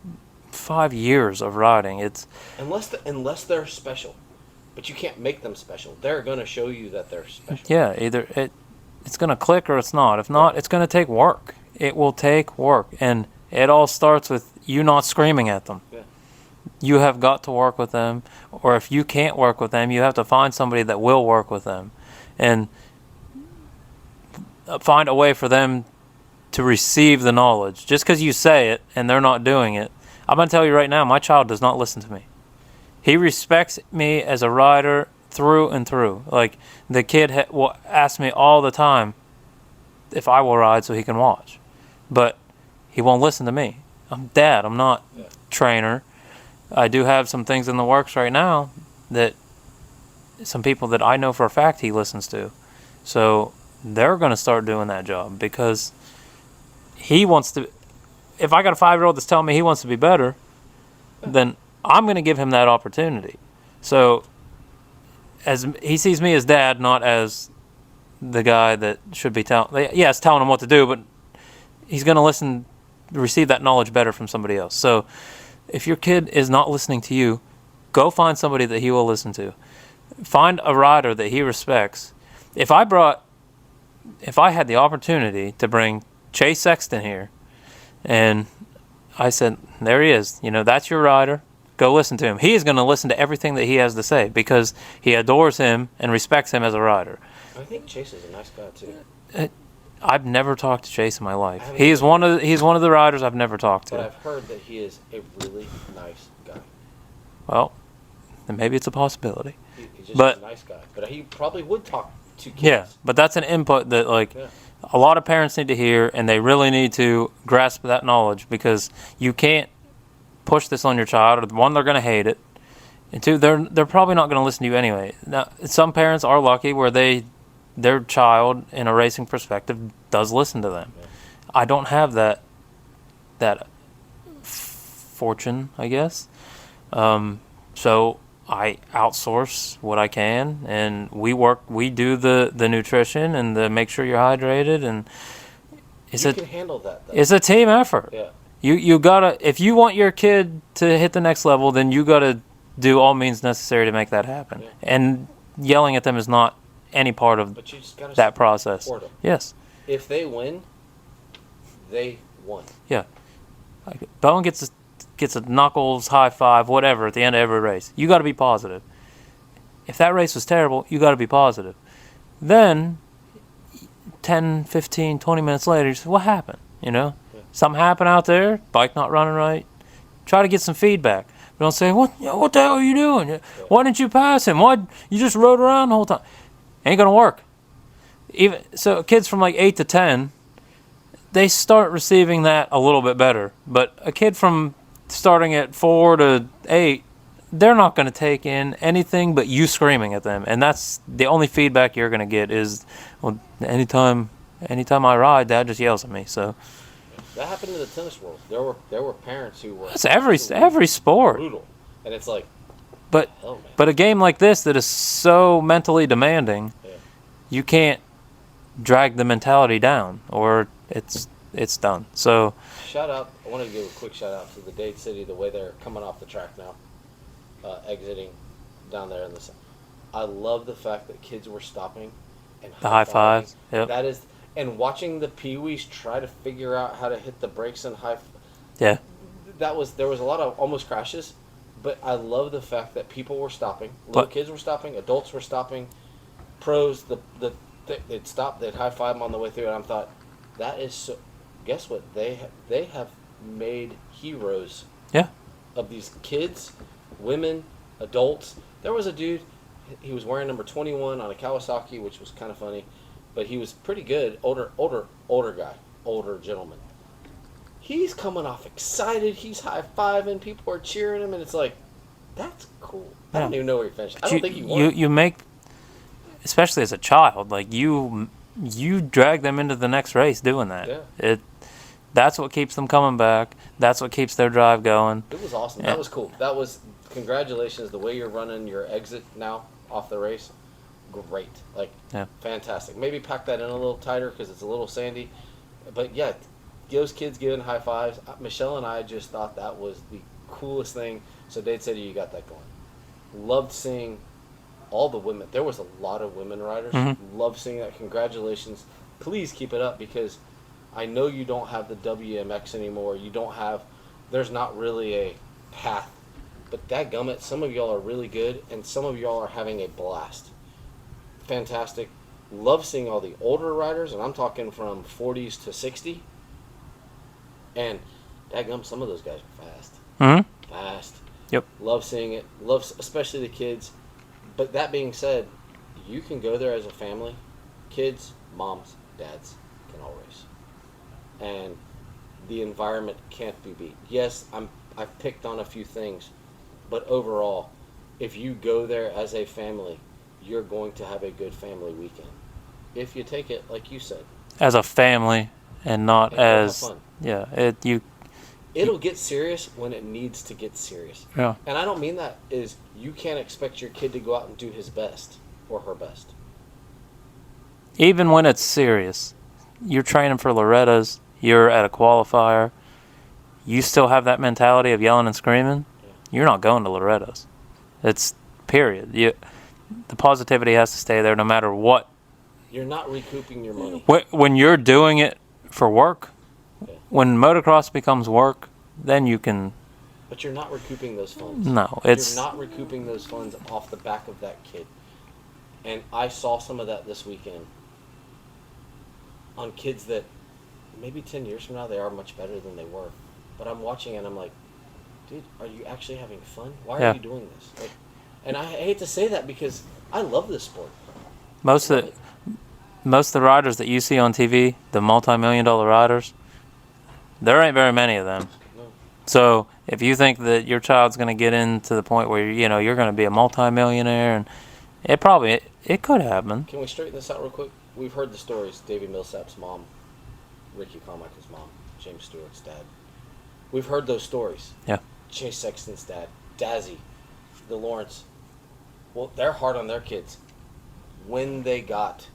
5 years of riding. It's unless they're special. But you can't make them special. They're going to show you that they're special. yeah, either it's going to click or it's not. If not, it's going to take work. It will take work, and it all starts with you not screaming at them. Yeah. You have got to work with them, or if you can't work with them, you have to find somebody that will work with them, and find a way for them to receive the knowledge. Just because you say it and they're not doing it, I'm going to tell you right now, my child does not listen to me. He respects me as a rider through and through. Like, the kid will ask me all the time if I will ride so he can watch. But he won't listen to me. I'm dad. I'm not trainer. I do have some things in the works right now that some people that I know for a fact he listens to. So they're going to start doing that job because he wants to. If I got a 5-year-old that's telling me he wants to be better, then I'm going to give him that opportunity. So as he sees me as dad, not as the guy that should be telling him what to do, but he's going to receive that knowledge better from somebody else. So if your kid is not listening to you, go find somebody that he will listen to. Find a rider that he respects. If I had the opportunity to bring Chase Sexton here, and I said, there he is, that's your rider, go listen to him. He is going to listen to everything that he has to say because he adores him and respects him as a rider. I think Chase is a nice guy too. I've never talked to Chase in my life. He's one of the riders I've never talked to. But I've heard that he is a really nice guy. Well, then maybe it's a possibility. He's just a nice guy. But he probably would talk to kids. Yeah, but that's an input that a lot of parents need to hear, and they really need to grasp that knowledge because you can't push this on your child. One, they're going to hate it, and two, they're probably not going to listen to you anyway. Now, some parents are lucky where their child, in a racing perspective, does listen to them. Yeah. I don't have that fortune, I guess. So I outsource what I can, and we do the nutrition and the make sure you're hydrated, and you can handle that, though. It's a team effort. Yeah. You gotta, if you want your kid to hit the next level, then you gotta do all means necessary to make that happen. Yeah. And yelling at them is not any part of that process. Them. Yes. If they win, they won. Yeah. Bowen gets a knuckles, high five, whatever at the end of every race. You got to be positive. If that race was terrible, you got to be positive. Then 10, 15, 20 minutes later, you say, what happened? Yeah. Something happened out there, bike not running right. Try to get some feedback. Don't say, what the hell are you doing? Yeah. Why didn't you pass him? Why you just rode around the whole time? Ain't gonna work. So kids from like 8 to 10, they start receiving that a little bit better. But a kid from starting at 4 to 8, they're not going to take in anything but you screaming at them. And that's the only feedback you're going to get is, well, anytime I ride, Dad just yells at me. So that happened in the tennis world. There were parents who were. That's every sport. Brutal, and it's like. But a game like this that is so mentally demanding, you can't drag the mentality down, or it's done. So shout out! I want to give a quick shout out to the Dade City, the way they're coming off the track now, exiting down there in the sun. I love the fact that kids were stopping and the high fives. Yep. That is, and watching the peewees try to figure out how to hit the brakes and Yeah. There was a lot of almost crashes. But I love the fact that people were stopping. Little kids were stopping. Adults were stopping. Pros, they'd stop. They'd high five them on the way through. And I thought, that is so. Guess what? They have made heroes. Yeah. Of these kids, women, adults. There was a dude. He was wearing number 21 on a Kawasaki, which was kind of funny, but he was pretty good. Older guy. older gentleman. He's coming off excited. He's high-fiving. People are cheering him, and it's like, that's cool. I don't even know where he finished. I don't think he won. You make, especially as a child, like you drag them into the next race doing that. Yeah. That's what keeps them coming back. That's what keeps their drive going. It was awesome. Yeah. That was cool. That was, congratulations. The way you're running your exit now off the race, great. Like, fantastic. Maybe pack that in a little tighter because it's a little sandy. But, yeah, those kids giving high fives. Michelle and I just thought that was the coolest thing. So Dade said you got that going. Loved seeing all the women. There was a lot of women riders. Mm-hmm. Loved seeing that. Congratulations. Please keep it up because I know you don't have the WMX anymore. You don't have, there's not really a path. But dadgummit, some of y'all are really good, and some of y'all are having a blast. Fantastic. Love seeing all the older riders, and I'm talking from 40s to 60. And dadgummit, some of those guys are fast. Mm-hmm. Fast. Yep. Love seeing it. Love, especially the kids. But that being said, you can go there as a family. Kids, moms, dads can all race. And the environment can't be beat. Yes, I've picked on a few things, but overall, if you go there as a family, you're going to have a good family weekend. If you take it, like you said, as a family and not as fun. It'll get serious when it needs to get serious. Yeah. And I don't mean that is you can't expect your kid to go out and do his best or her best. Even when it's serious, you're training for Loretta's. You're at a qualifier, you still have that mentality of yelling and screaming, you're not going to Loretta's. It's period. The positivity has to stay there no matter what. You're not recouping your money. When you're doing it for work, when motocross becomes work, then you can... But you're not recouping those funds. No, You're not recouping those funds off the back of that kid. And I saw some of that this weekend on kids that maybe 10 years from now, they are much better than they were. But I'm watching and I'm like, dude, are you actually having fun? Why are you doing this? Like, and I hate to say that because I love this sport. Most of the riders that you see on TV, the multi-million-dollar riders, there ain't very many of them. No. So if you think that your child's going to get into the point where you're going to be a multi-millionaire, and it could happen. Can we straighten this out real quick? We've heard the stories. Davey Millsap's mom, Ricky Carmichael's mom, James Stewart's dad. We've heard those stories. Yeah. Chase Sexton's dad, Dazzy, the Lawrence. Well, they're hard on their kids. When they got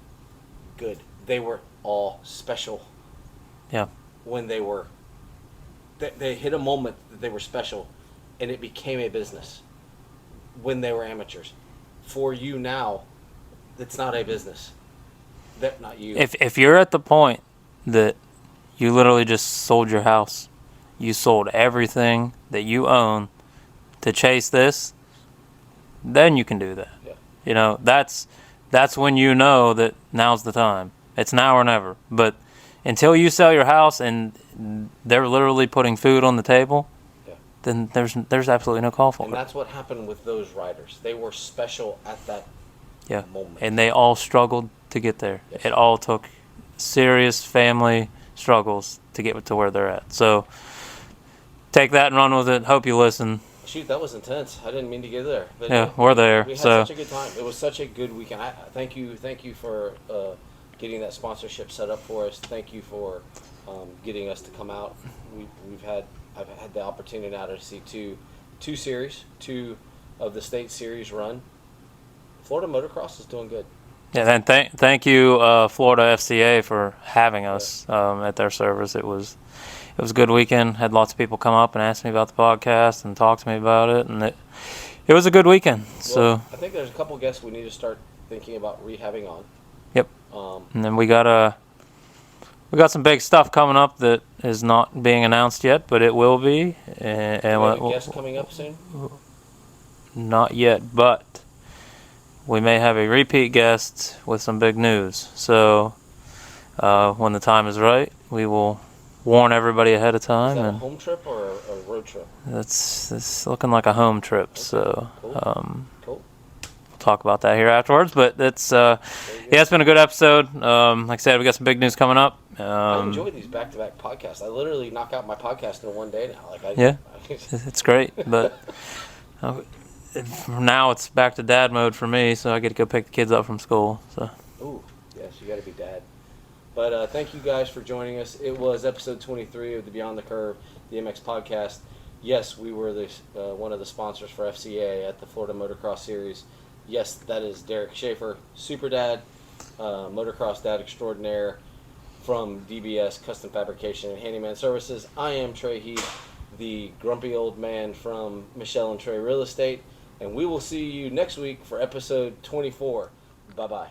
good, they were all special. Yeah. When they hit a moment that they were special, and it became a business. When they were amateurs. For you now, it's not a business. That not you. If you're at the point that you literally just sold your house, you sold everything that you own to chase this, then you can do that. Yeah. That's when you know that now's the time. It's now or never. But until you sell your house and they're literally putting food on the table, then there's absolutely no call for it. And that's what happened with those riders. They were special at that moment. And they all struggled to get there. Yes. It all took serious family struggles to get to where they're at. So take that and run with it. Hope you listen. Shoot, that was intense. I didn't mean to get there. But yeah, we're there. We had such a good time. It was such a good weekend. Thank you for getting that sponsorship set up for us. Thank you for getting us to come out. I've had the opportunity now to see two series, two of the state series run. Florida Motocross is doing good. Yeah, and thank you, Florida FCA, for having us at their service. It was a good weekend. Had lots of people come up and ask me about the podcast and talk to me about it, and it was a good weekend. Well, so I think there's a couple guests we need to start thinking about rehabbing on. Yep. And then we got some big stuff coming up that is not being announced yet, but it will be. And we have a guest coming up soon? Not yet, but we may have a repeat guest with some big news. So when the time is right, we will warn everybody ahead of time. Is that a home trip or a road trip? It's looking like a home trip. Okay. So cool. We'll talk about that here afterwards. But it's been a good episode. Like I said, we got some big news coming up, I enjoy these back-to-back podcasts. I literally knock out my podcast in one day now. Yeah. It's great, but now it's back to dad mode for me, so I get to go pick the kids up from school. So. Ooh, yes, you got to be dad. But thank you guys for joining us. It was episode 23 of the Beyond the Curve, the MX podcast. Yes, we were one of the sponsors for FCA at the Florida Motocross Series. Yes, that is Derek Schaefer, Super Dad, Motocross Dad Extraordinaire from DBS Custom Fabrication and Handyman Services. I am Trey Heath, the grumpy old man from Michelle and Trey Real Estate, and we will see you next week for episode 24. Bye-bye.